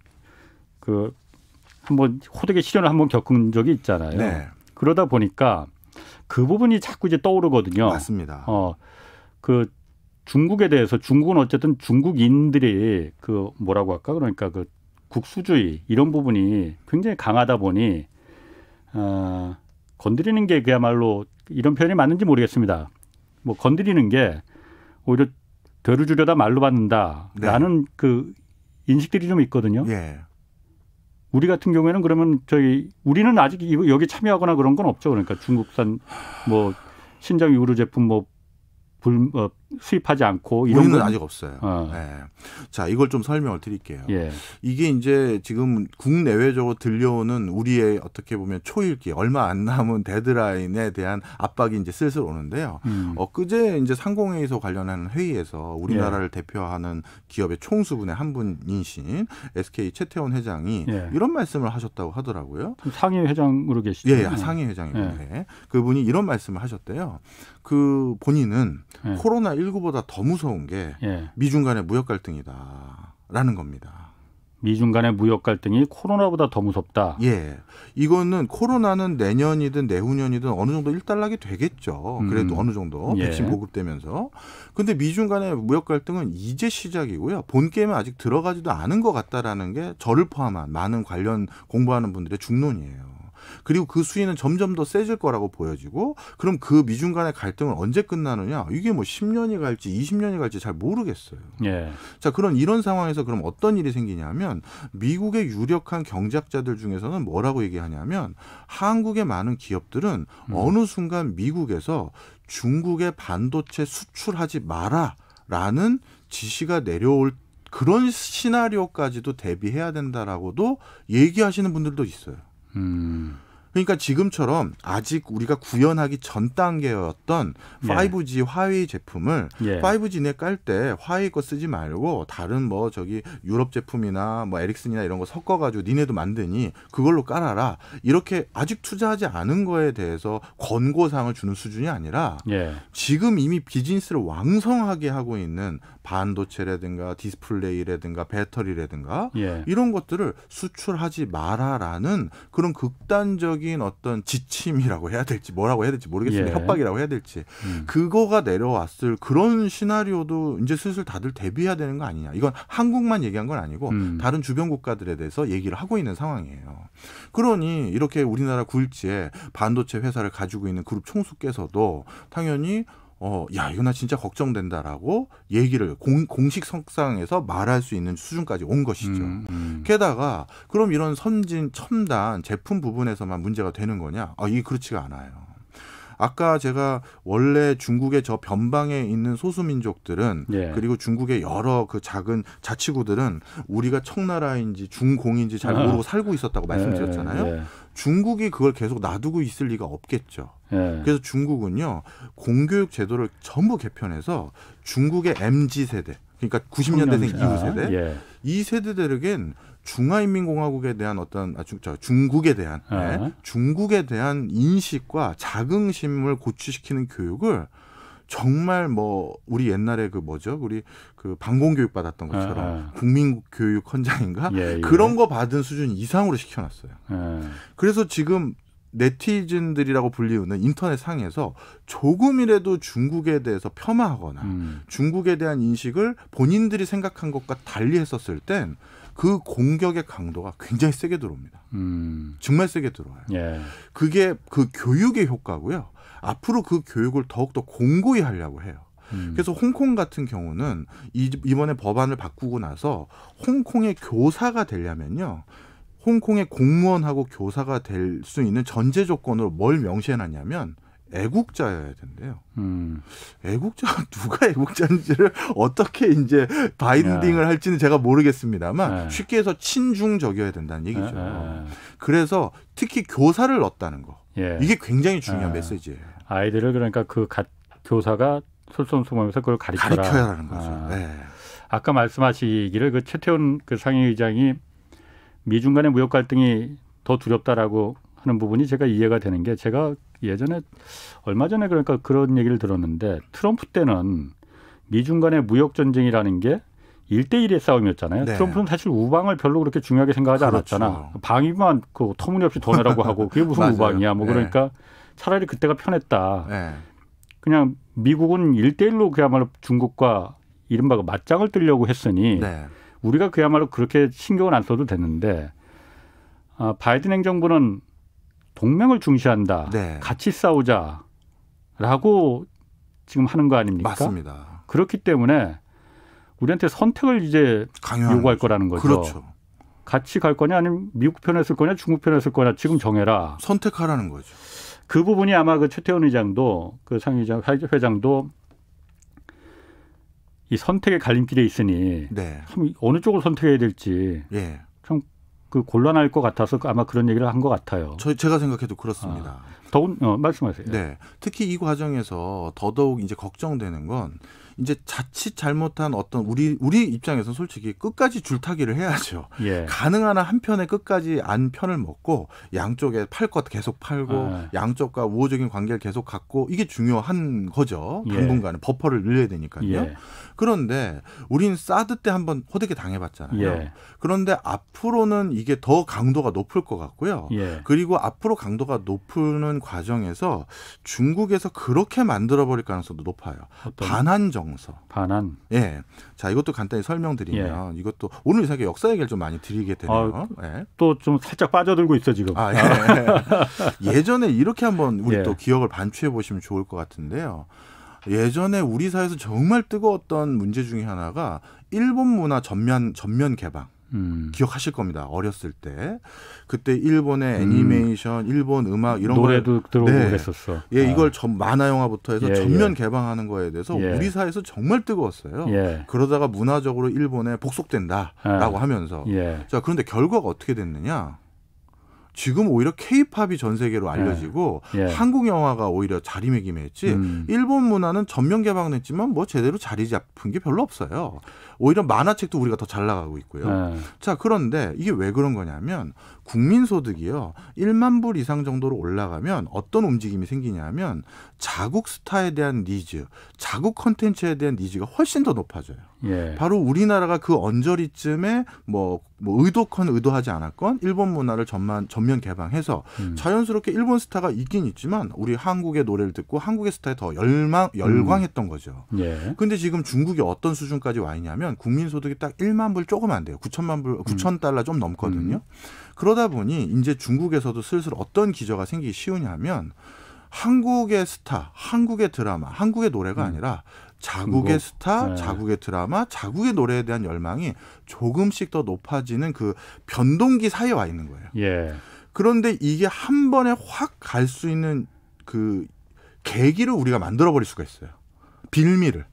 그 한번 호되게 시련을 한번 겪은 적이 있잖아요. 그러다 보니까 그 부분이 자꾸 이제 떠오르거든요. 맞습니다. 그 중국에 대해서 중국은 어쨌든 중국인들이 그 뭐라고 할까 그러니까 그 국수주의 이런 부분이 굉장히 강하다 보니 건드리는 게 그야말로 이런 표현이 맞는지 모르겠습니다. 뭐 건드리는 게 오히려 되를 주려다 말로 받는다라는 그 인식들이 좀 있거든요. 우리 같은 경우에는 그러면 우리는 아직 여기 참여하거나 그런 건 없죠. 그러니까 중국산 뭐 신장 유로 제품 뭐 수입하지 않고 이런 우리는 아직 없어요. 자, 이걸 좀 설명을 드릴게요. 이게 이제 지금 국내외적으로 들려오는 우리의 어떻게 보면 초읽기 얼마 안 남은 데드라인에 대한 압박이 이제 슬슬 오는데요. 그제 이제 상공회의소 관련한 회의에서 우리나라를 대표하는 기업의 총수분의 한 분이신 SK 최태원 회장이 이런 말씀을 하셨다고 하더라고요. 상위 회장으로 계시죠? 예, 상위 회장인데 그분이 이런 말씀을 하셨대요. 그 본인은 코로나19보다 더 무서운 게 미중 간의 무역 갈등이다라는 겁니다. 미중 간의 무역 갈등이 코로나보다 더 무섭다. 예, 이거는 코로나는 내년이든 내후년이든 어느 정도 일단락이 되겠죠. 그래도 어느 정도 백신 보급되면서. 근데 미중 간의 무역 갈등은 이제 시작이고요. 본 게임은 아직 들어가지도 않은 것 같다라는 게 저를 포함한 많은 관련 공부하는 분들의 중론이에요. 그리고 그 수위는 점점 더 세질 거라고 보여지고 그럼 그 미중 간의 갈등은 언제 끝나느냐? 이게 뭐 10년이 갈지 20년이 갈지 잘 모르겠어요. 자, 이런 상황에서 그럼 어떤 일이 생기냐면 미국의 유력한 경제학자들 중에서는 뭐라고 얘기하냐면 한국의 많은 기업들은 어느 순간 미국에서 중국의 반도체 수출하지 마라라는 지시가 내려올 그런 시나리오까지도 대비해야 된다라고도 얘기하시는 분들도 있어요. 그러니까 지금처럼 아직 우리가 구현하기 전 단계였던 5G 화웨이 제품을 5G에 깔 때 화웨이 거 쓰지 말고 다른 뭐 유럽 제품이나 뭐 에릭슨이나 이런 거 섞어가지고 니네도 만드니 그걸로 깔아라. 이렇게 아직 투자하지 않은 거에 대해서 권고사항을 주는 수준이 아니라 지금 이미 비즈니스를 왕성하게 하고 있는 반도체라든가 디스플레이라든가 배터리라든가 이런 것들을 수출하지 마라라는 그런 극단적인 어떤 지침이라고 해야 될지 뭐라고 해야 될지 모르겠습니다. 협박이라고 해야 될지 그거가 내려왔을 그런 시나리오도 이제 슬슬 다들 대비해야 되는 거 아니냐. 이건 한국만 얘기한 건 아니고 다른 주변 국가들에 대해서 얘기를 하고 있는 상황이에요. 그러니 이렇게 우리나라 굴지에 반도체 회사를 가지고 있는 그룹 총수께서도 당연히 야, 이거 나 진짜 걱정된다라고 얘기를 공식 석상에서 말할 수 있는 수준까지 온 것이죠. 게다가 그럼 이런 선진 첨단 제품 부분에서만 문제가 되는 거냐? 이게 그렇지가 않아요. 아까 제가 원래 중국의 저 변방에 있는 소수민족들은 예. 그리고 중국의 여러 그 작은 자치구들은 우리가 청나라인지 중공인지 잘 모르고 살고 있었다고 말씀드렸잖아요. 예. 중국이 그걸 계속 놔두고 있을 리가 없겠죠. 예. 그래서 중국은요, 공교육 제도를 전부 개편해서 중국의 MZ세대, 그러니까 90년대생 이후 세대, 예. 이 세대들에겐 중화인민공화국에 대한 어떤 중국에 대한 인식과 자긍심을 고취시키는 교육을 정말 뭐 우리 옛날에 우리 그 방공교육 받았던 것처럼 국민교육 헌장인가 그런 거 받은 수준 이상으로 시켜놨어요. 그래서 지금 네티즌들이라고 불리우는 인터넷 상에서 조금이라도 중국에 대해서 폄하하거나 중국에 대한 인식을 본인들이 생각한 것과 달리 했었을 땐 그 공격의 강도가 굉장히 세게 들어옵니다. 정말 세게 들어와요. 예. 그게 그 교육의 효과고요. 앞으로 그 교육을 더욱더 공고히 하려고 해요. 그래서 홍콩 같은 경우는 이번에 법안을 바꾸고 나서 홍콩의 교사가 되려면요. 홍콩의 공무원하고 교사가 될 수 있는 전제 조건으로 뭘 명시해놨냐면 애국자여야 된대요. 애국자가 누가 애국자인지를 어떻게 이제 바인딩을 할지는 제가 모르겠습니다만 쉽게 해서 친중적이어야 된다는 얘기죠. 그래서 특히 교사를 넣었다는 거. 이게 굉장히 중요한 메시지예요. 아이들을 그러니까 교사가 솔선수범해서 그걸 가르쳐야 하는 거죠. 아까 말씀하시기를 그 최태원 그 상임의장이 미중 간의 무역 갈등이 더 두렵다라고 하는 부분이 제가 이해가 되는 게 제가 예전에 얼마 전에 그러니까 그런 얘기를 들었는데 트럼프 때는 미중 간의 무역 전쟁이라는 게 1대1의 싸움이었잖아요. 네. 트럼프는 사실 우방을 별로 그렇게 중요하게 생각하지 않았잖아. 방위만 그 터무니없이 더 내라고 하고 그게 무슨 우방이야. 뭐 그러니까 차라리 그때가 편했다. 그냥 미국은 1대1로 그야말로 중국과 이른바 맞짱을 뜨려고 했으니 우리가 그야말로 그렇게 신경을 안 써도 됐는데 바이든 행정부는 동맹을 중시한다. 같이 싸우자라고 지금 하는 거 아닙니까? 맞습니다. 그렇기 때문에 우리한테 선택을 이제 요구할 거라는 거죠. 그렇죠. 같이 갈 거냐 아니면 미국 편에 쓸 거냐 중국 편에 쓸 거냐 지금 정해라. 선택하라는 거죠. 그 부분이 아마 그 최태원 의장도 그 상임의장 회장도 이 선택의 갈림길에 있으니 어느 쪽을 선택해야 될지 좀 그 곤란할 것 같아서 아마 그런 얘기를 한 것 같아요. 제가 생각해도 그렇습니다. 말씀하세요. 특히 이 과정에서 더더욱 이제 걱정되는 건 이제 자칫 잘못한 어떤 우리 입장에서는 솔직히 끝까지 줄타기를 해야죠. 가능한 한 편에 끝까지 안 편을 먹고 양쪽에 팔 것 계속 팔고 양쪽과 우호적인 관계를 계속 갖고 이게 중요한 거죠. 당분간은 버퍼를 늘려야 되니까요. 그런데 우린 사드 때 한번 호되게 당해봤잖아요. 그런데 앞으로는 이게 더 강도가 높을 것 같고요. 그리고 앞으로 강도가 높은 과정에서 중국에서 그렇게 만들어버릴 가능성도 높아요. 반한 정서. 반한. 자, 이것도 간단히 설명드리면 이것도 오늘 이상하게 역사 얘기를 좀 많이 드리게 되네요. 또 좀 살짝 빠져들고 있어 지금. 예전에 이렇게 한번 우리 또 기억을 반추해 보시면 좋을 것 같은데요. 예전에 우리 사회에서 정말 뜨거웠던 문제 중에 하나가 일본 문화 전면 개방. 기억하실 겁니다. 어렸을 때. 그때 일본의 애니메이션, 일본 음악 이런 노래도 들어오고 그랬었어. 이걸 만화 영화부터 해서 전면 개방하는 거에 대해서 우리 사회에서 정말 뜨거웠어요. 그러다가 문화적으로 일본에 복속된다라고 하면서. 자, 그런데 결과가 어떻게 됐느냐? 지금 오히려 K-팝이 전 세계로 알려지고 한국 영화가 오히려 자리매김했지 일본 문화는 전면 개방됐지만 뭐 제대로 자리 잡은 게 별로 없어요. 오히려 만화책도 우리가 더 잘 나가고 있고요. 자, 그런데 이게 왜 그런 거냐면 국민소득이요. 1만 불 이상 정도로 올라가면 어떤 움직임이 생기냐면 자국 스타에 대한 니즈, 자국 콘텐츠에 대한 니즈가 훨씬 더 높아져요. 바로 우리나라가 그 언저리쯤에 뭐 의도건 의도하지 않았건 일본 문화를 전면 개방해서 자연스럽게 일본 스타가 있긴 있지만 우리 한국의 노래를 듣고 한국의 스타에 더 열광했던 거죠. 그런데 지금 중국이 어떤 수준까지 와 있냐면 국민소득이 딱 1만 불 조금 안 돼요. 9천 달러 좀 넘거든요. 그러다 보니 이제 중국에서도 슬슬 어떤 기저가 생기기 쉬우냐면 한국의 스타, 한국의 드라마, 한국의 노래가 아니라 자국의 스타, 네. 자국의 드라마, 자국의 노래에 대한 열망이 조금씩 더 높아지는 그 변동기 사이에 와 있는 거예요. 예. 그런데 이게 한 번에 확 갈 수 있는 그 계기를 우리가 만들어버릴 수가 있어요. 빌미를.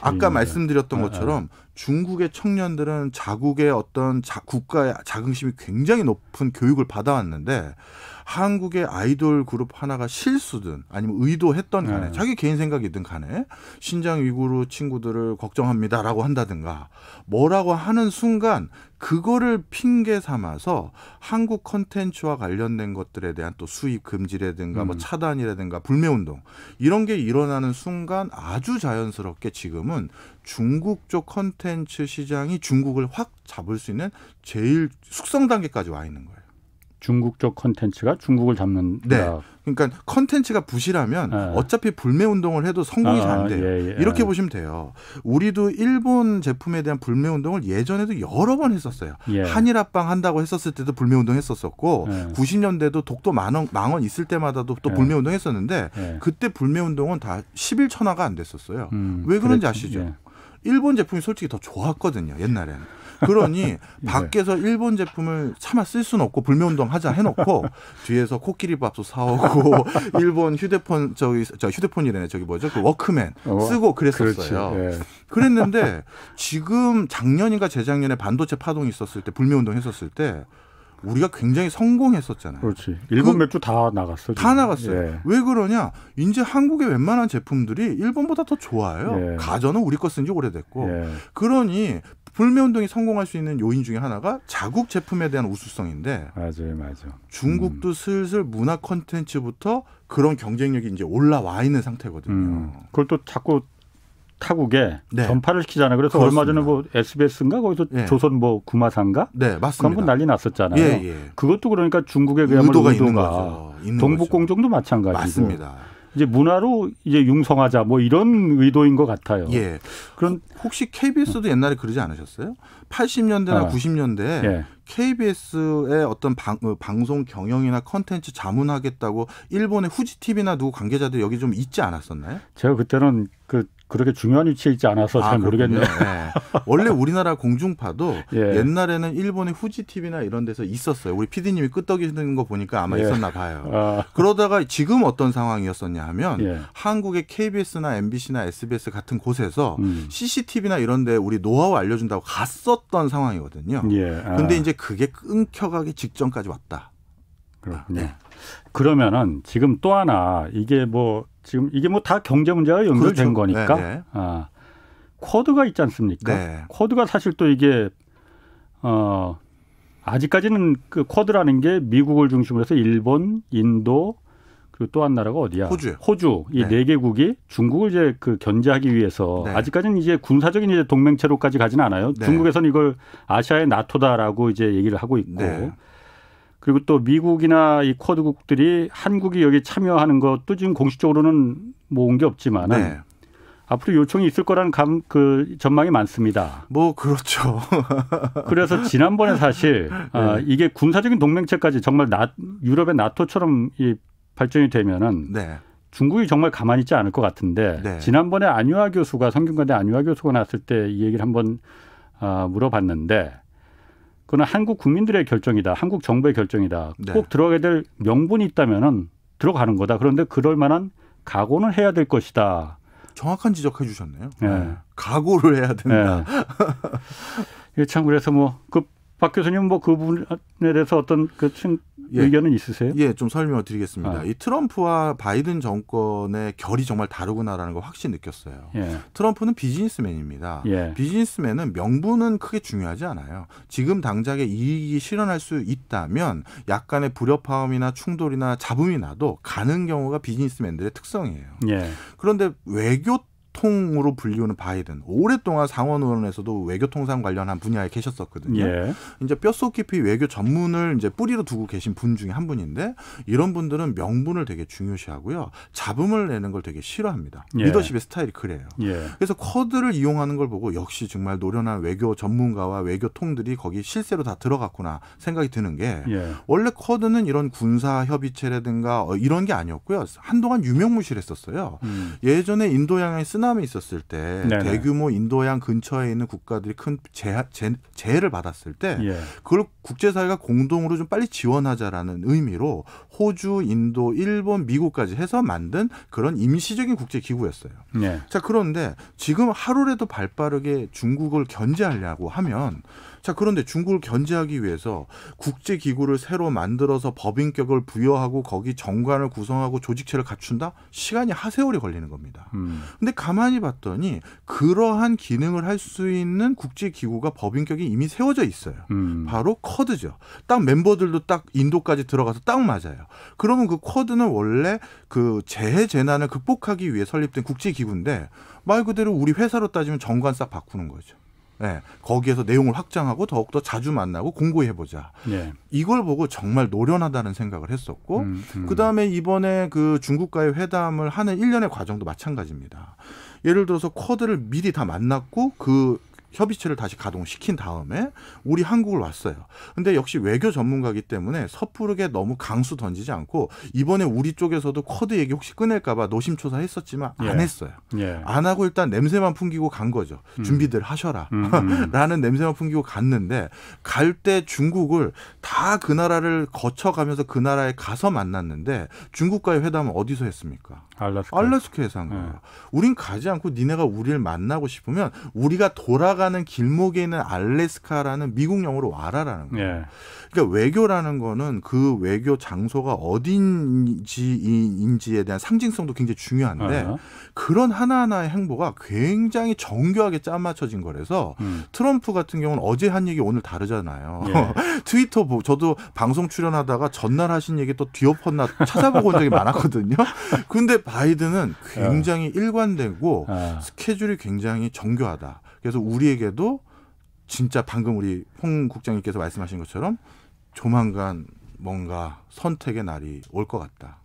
아까 말씀드렸던 것처럼 중국의 청년들은 자국의 어떤 국가의 자긍심이 굉장히 높은 교육을 받아왔는데 한국의 아이돌 그룹 하나가 실수든 아니면 의도했던 간에 자기 개인 생각이든 간에 신장 위구르 친구들을 걱정합니다라고 한다든가 뭐라고 하는 순간 그거를 핑계 삼아서 한국 콘텐츠와 관련된 것들에 대한 또 수입 금지라든가 뭐 차단이라든가 불매운동 이런 게 일어나는 순간 아주 자연스럽게 지금은 중국 쪽 콘텐츠 시장이 중국을 확 잡을 수 있는 제일 숙성 단계까지 와 있는 거예요. 중국 쪽 콘텐츠가 중국을 잡는다. 네. 그러니까 콘텐츠가 부실하면 어차피 불매운동을 해도 성공이 잘 안 돼요. 이렇게 보시면 돼요. 우리도 일본 제품에 대한 불매운동을 예전에도 여러 번 했었어요. 한일 합방 한다고 했었을 때도 불매운동 했었었고 90년대도 독도 망원 있을 때마다도 또 불매운동 했었는데 그때 불매운동은 다 11천화가 안 됐었어요. 왜 그런지 아시죠? 일본 제품이 솔직히 더 좋았거든요. 옛날에는. 그러니 밖에서 일본 제품을 차마 쓸 수는 없고 불매운동 하자 해놓고 뒤에서 코끼리 밥솥 사오고 일본 휴대폰 휴대폰이래네 저기 뭐죠 그 워크맨 쓰고 그랬었어요. 그랬는데 지금 작년인가 재작년에 반도체 파동이 있었을 때 불매운동 했었을 때 우리가 굉장히 성공했었잖아요. 그렇지. 일본 맥주 다 나갔어. 다 나갔어요. 왜 그러냐? 이제 한국의 웬만한 제품들이 일본보다 더 좋아요. 가전은 우리 거 쓴 지 오래됐고. 그러니 불매운동이 성공할 수 있는 요인 중에 하나가 자국 제품에 대한 우수성인데. 맞아요. 중국도 슬슬 문화 콘텐츠부터 그런 경쟁력이 이제 올라와 있는 상태거든요. 그걸 또 자꾸 타국에 전파를 시키잖아요. 그래서 그렇습니다. 얼마 전에 뭐 SBS인가 거기서 조선 뭐 구마사인가? 네, 맞습니다. 한번 난리 났었잖아요. 그것도 그러니까 중국의 그야말로 의도가 동북공정도 마찬가지고. 맞습니다. 이제 문화로 이제 융성하자 뭐 이런 의도인 것 같아요. 그럼 혹시 KBS도 옛날에 그러지 않으셨어요? 80년대나 90년대에 KBS의 어떤 방송 경영이나 컨텐츠 자문하겠다고 일본의 후지 TV나 누구 관계자들 여기 좀 있지 않았었나요? 제가 그때는 그렇게 중요한 위치에 있지 않아서 잘 모르겠네요. 원래 우리나라 공중파도 옛날에는 일본의 후지 TV나 이런 데서 있었어요. 우리 PD님이 끄떡이는 거 보니까 아마 있었나 봐요. 그러다가 지금 어떤 상황이었었냐 하면 한국의 KBS나 MBC나 SBS 같은 곳에서 CCTV나 이런 데 우리 노하우 알려준다고 갔었던 상황이거든요. 근데 이제 그게 끊겨가기 직전까지 왔다. 그렇군요. 그러면은 지금 또 하나 이게 뭐 다 경제 문제가 연결된 거니까 쿼드가 있지 않습니까? 쿼드가 사실 또 이게 아직까지는 그 쿼드라는 게 미국을 중심으로 해서 일본, 인도 그리고 또 한 나라가 어디야? 호주 이 네 개국이 중국을 이제 그 견제하기 위해서 아직까지는 이제 군사적인 이제 동맹체로까지 가지는 않아요. 중국에서는 이걸 아시아의 나토다라고 이제 얘기를 하고 있고. 그리고 또 미국이나 이 쿼드국들이 한국이 여기 참여하는 것도 지금 공식적으로는 모은 게 없지만 앞으로 요청이 있을 거라는 그 전망이 많습니다. 뭐 그렇죠. 그래서 지난번에 사실 이게 군사적인 동맹체까지 정말 유럽의 나토처럼 이 발전이 되면은 중국이 정말 가만히 있지 않을 것 같은데 지난번에 안유아 교수가 성균관대 안유아 교수가 나왔을 때 이 얘기를 한번 물어봤는데. 그건 한국 국민들의 결정이다. 한국 정부의 결정이다. 꼭 들어가게 될 명분이 있다면은 들어가는 거다. 그런데 그럴 만한 각오는 해야 될 것이다. 정확한 지적해 주셨네요. 각오를 해야 된다. 참 그래서 뭐 박 교수님 뭐 그 부분에 대해서 어떤 의견은 있으세요? 좀 설명을 드리겠습니다. 이 트럼프와 바이든 정권의 결이 정말 다르구나라는 걸 확실히 느꼈어요. 트럼프는 비즈니스맨입니다. 비즈니스맨은 명분은 크게 중요하지 않아요. 지금 당장의 이익이 실현할 수 있다면 약간의 불협화음이나 충돌이나 잡음이 나도 가는 경우가 비즈니스맨들의 특성이에요. 그런데 외교 외교통으로 불리우는 바이든, 오랫동안 상원의원에서도 외교통상 관련한 분야에 계셨었거든요. 예. 이제 뼛속 깊이 외교 전문을 이제 뿌리로 두고 계신 분 중에 한 분인데, 이런 분들은 명분을 되게 중요시하고요. 잡음을 내는 걸 되게 싫어합니다. 예. 리더십의 스타일이 그래요. 예. 그래서 쿼드를 이용하는 걸 보고 역시 정말 노련한 외교 전문가와 외교통들이 거기 실세로 다 들어갔구나 생각이 드는 게, 예. 원래 쿼드는 이런 군사 협의체라든가 이런 게 아니었고요. 한동안 유명무실했었어요. 예전에 인도양에 쓰나미 있었을 때 네네. 대규모 인도양 근처에 있는 국가들이 큰 재해를 받았을 때 예. 그걸 국제사회가 공동으로 좀 빨리 지원하자라는 의미로 호주, 인도, 일본, 미국까지 해서 만든 그런 임시적인 국제기구였어요. 예. 자, 그런데 지금 하루라도 발빠르게 중국을 견제하려고 하면, 자, 그런데 중국을 견제하기 위해서 국제기구를 새로 만들어서 법인격을 부여하고 거기 정관을 구성하고 조직체를 갖춘다? 시간이 하세월이 걸리는 겁니다. 근데 가만히 봤더니 그러한 기능을 할 수 있는 국제기구가 법인격이 이미 세워져 있어요. 바로 쿼드죠. 딱 멤버들도 딱 인도까지 들어가서 딱 맞아요. 그러면 그 쿼드는 원래 그 재해 재난을 극복하기 위해 설립된 국제기구인데, 말 그대로 우리 회사로 따지면 정관 싹 바꾸는 거죠. 네, 거기에서 내용을 확장하고 더욱더 자주 만나고 공고해보자. 예. 이걸 보고 정말 노련하다는 생각을 했었고, 그다음에 이번에 그 중국과의 회담을 하는 일련의 과정도 마찬가지입니다. 예를 들어서 쿼드를 미리 다 만났고 그 협의체를 다시 가동시킨 다음에 우리 한국을 왔어요. 근데 역시 외교 전문가이기 때문에 섣부르게 너무 강수 던지지 않고, 이번에 우리 쪽에서도 쿼드 얘기 혹시 꺼낼까 봐 노심초사했었지만 안 했어요. 예. 안 하고 일단 냄새만 풍기고 간 거죠. 준비들 하셔라. 라는 냄새만 풍기고 갔는데, 갈 때 중국을 다 그 나라를 거쳐가면서 그 나라에 가서 만났는데, 중국과의 회담은 어디서 했습니까? 알래스카에서 한 거예요. 우린 가지 않고 니네가 우리를 만나고 싶으면 우리가 돌아가는 길목에 있는 알래스카라는 미국령으로 와라라는 거예요. 예. 그러니까 외교라는 거는 그 외교 장소가 어딘지에 대한 상징성도 굉장히 중요한데, 그런 하나하나의 행보가 굉장히 정교하게 짜맞춰진 거라서 트럼프 같은 경우는 어제 한 얘기 오늘 다르잖아요. 예. 트위터 저도 방송 출연하다가 전날 하신 얘기 또 뒤엎었나 찾아보고 온 적이 많았거든요. 근데 바이든은 굉장히 일관되고 스케줄이 굉장히 정교하다. 그래서 우리에게도 진짜 방금 우리 홍 국장님께서 말씀하신 것처럼 조만간 뭔가 선택의 날이 올 것 같다.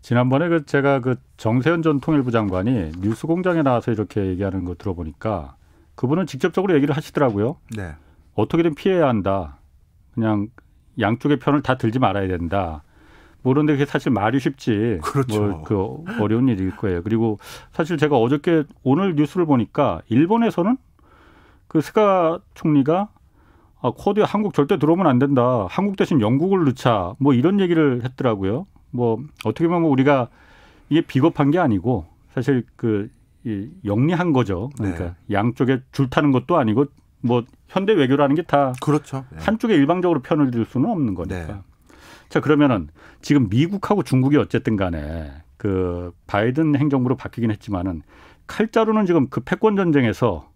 지난번에 제가 정세현 전 통일부 장관이 뉴스공장에 나와서 이렇게 얘기하는 거 들어보니까 그분은 직접적으로 얘기를 하시더라고요. 네. 어떻게든 피해야 한다. 그냥 양쪽의 편을 다 들지 말아야 된다. 그런데 그게 사실 말이 쉽지. 그렇죠. 어려운 일일 거예요. 그리고 사실 제가 어저께 오늘 뉴스를 보니까 일본에서는 그 스가 총리가 쿼드에 한국 절대 들어오면 안 된다. 한국 대신 영국을 넣자. 이런 얘기를 했더라고요. 어떻게 보면 우리가 이게 비겁한 게 아니고 사실 영리한 거죠. 그러니까 네. 양쪽에 줄 타는 것도 아니고 현대 외교라는 게 다 그렇죠. 네. 한쪽에 일방적으로 편을 들 수는 없는 거니까. 네. 자, 그러면은 지금 미국하고 중국이 어쨌든 간에 그 바이든 행정부로 바뀌긴 했지만은 칼자루는 지금 그 패권 경쟁에서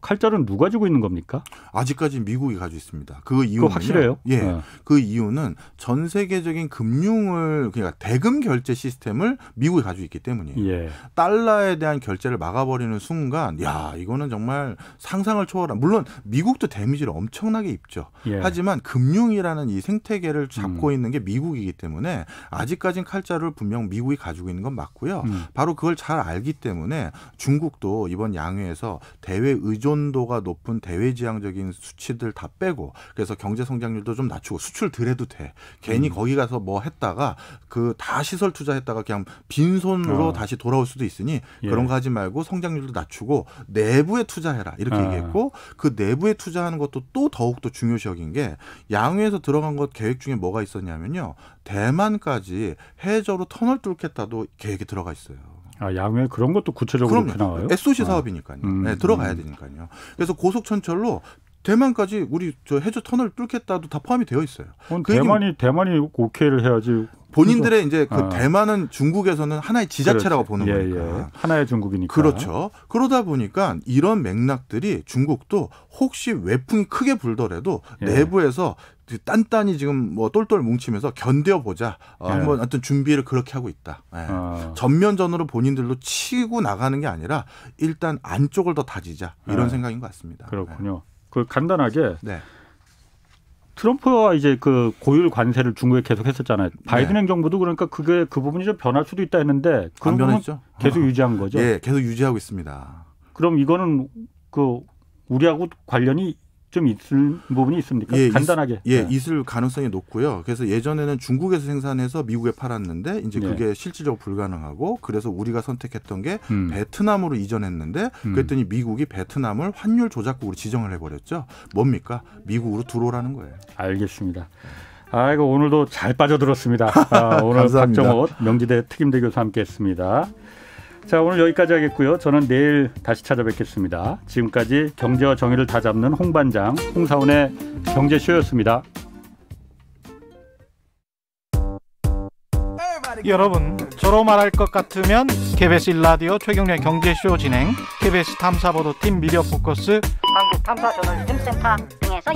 칼자루는 누가 쥐고 있는 겁니까? 아직까지 미국이 가지고 있습니다. 그 이유는 확실해요? 예. 그 이유는 전 세계적인 금융을, 그러니까 대금 결제 시스템을 미국이 가지고 있기 때문이에요. 예. 달러에 대한 결제를 막아버리는 순간, 야, 이거는 정말 상상을 초월한. 물론 미국도 데미지를 엄청나게 입죠. 예. 하지만 금융이라는 이 생태계를 잡고 있는 게 미국이기 때문에 아직까지는 칼자루를 분명 미국이 가지고 있는 건 맞고요. 바로 그걸 잘 알기 때문에 중국도 이번 양회에서 대외 의존도가 높은 대외지향적인 수치들 다 빼고, 그래서 경제 성장률도 좀 낮추고 수출 덜 해도 돼. 괜히 거기 가서 뭐 했다가 다 시설 투자했다가 그냥 빈손으로 다시 돌아올 수도 있으니 그런 거 하지 말고 성장률도 낮추고 내부에 투자해라. 이렇게 얘기했고, 그 내부에 투자하는 것도 또 더욱더 중요시 여긴 게, 양회에서 들어간 것 계획 중에 뭐가 있었냐면요. 대만까지 해저로 터널 뚫겠다도 계획이 들어가 있어요. 양회 그런 것도 구체적으로 그럼요. 나와요? SOC 사업이니까요. 네, 들어가야 되니까요. 그래서 고속천철로 대만까지 우리 저 해저 터널 뚫겠다도 다 포함이 되어 있어요. 대만이 오케이를 해야지. 본인들의 이제 그 대만은 중국에서는 하나의 지자체라고 보는 거니까. 하나의 중국이니까. 그렇죠. 그러다 보니까 이런 맥락들이 중국도 혹시 외풍이 크게 불더라도 내부에서 단단히 지금 뭐 똘똘 뭉치면서 견뎌보자. 한번 어떤 준비를 그렇게 하고 있다. 전면전으로 본인들도 치고 나가는 게 아니라 일단 안쪽을 더 다지자. 이런 생각인 것 같습니다. 그렇군요. 그 간단하게. 네. 트럼프와 이제 그 고율 관세를 중국에 계속 했었잖아요. 바이든 행정부도 그러니까 그 부분이 좀 변할 수도 있다 했는데 그 안 변했죠. 계속 유지한 거죠. 예, 계속 유지하고 있습니다. 그럼 이거는 그 우리하고 관련이 좀 있을 부분이 있습니까? 간단하게. 있을 가능성이 높고요. 그래서 예전에는 중국에서 생산해서 미국에 팔았는데 이제 그게 실질적으로 불가능하고 그래서 우리가 선택했던 게 베트남으로 이전했는데 그랬더니 미국이 베트남을 환율 조작국으로 지정을 해버렸죠. 뭡니까? 미국으로 들어오라는 거예요. 알겠습니다. 아이고 오늘도 잘 빠져들었습니다. 오늘 박정호 명지대 특임대 교수 함께했습니다. 자, 오늘 여기까지 하겠고요. 저는 내일 다시 찾아뵙겠습니다. 지금까지 경제와 정의를 다 잡는 홍반장, 홍사훈의 경제쇼였습니다. 여러분, 저로 말할 것 같으면 KBS 1라디오 최경련의 경제쇼 진행, KBS 탐사보도팀 미디어포커스, 한국탐사저널리즘센터 등에서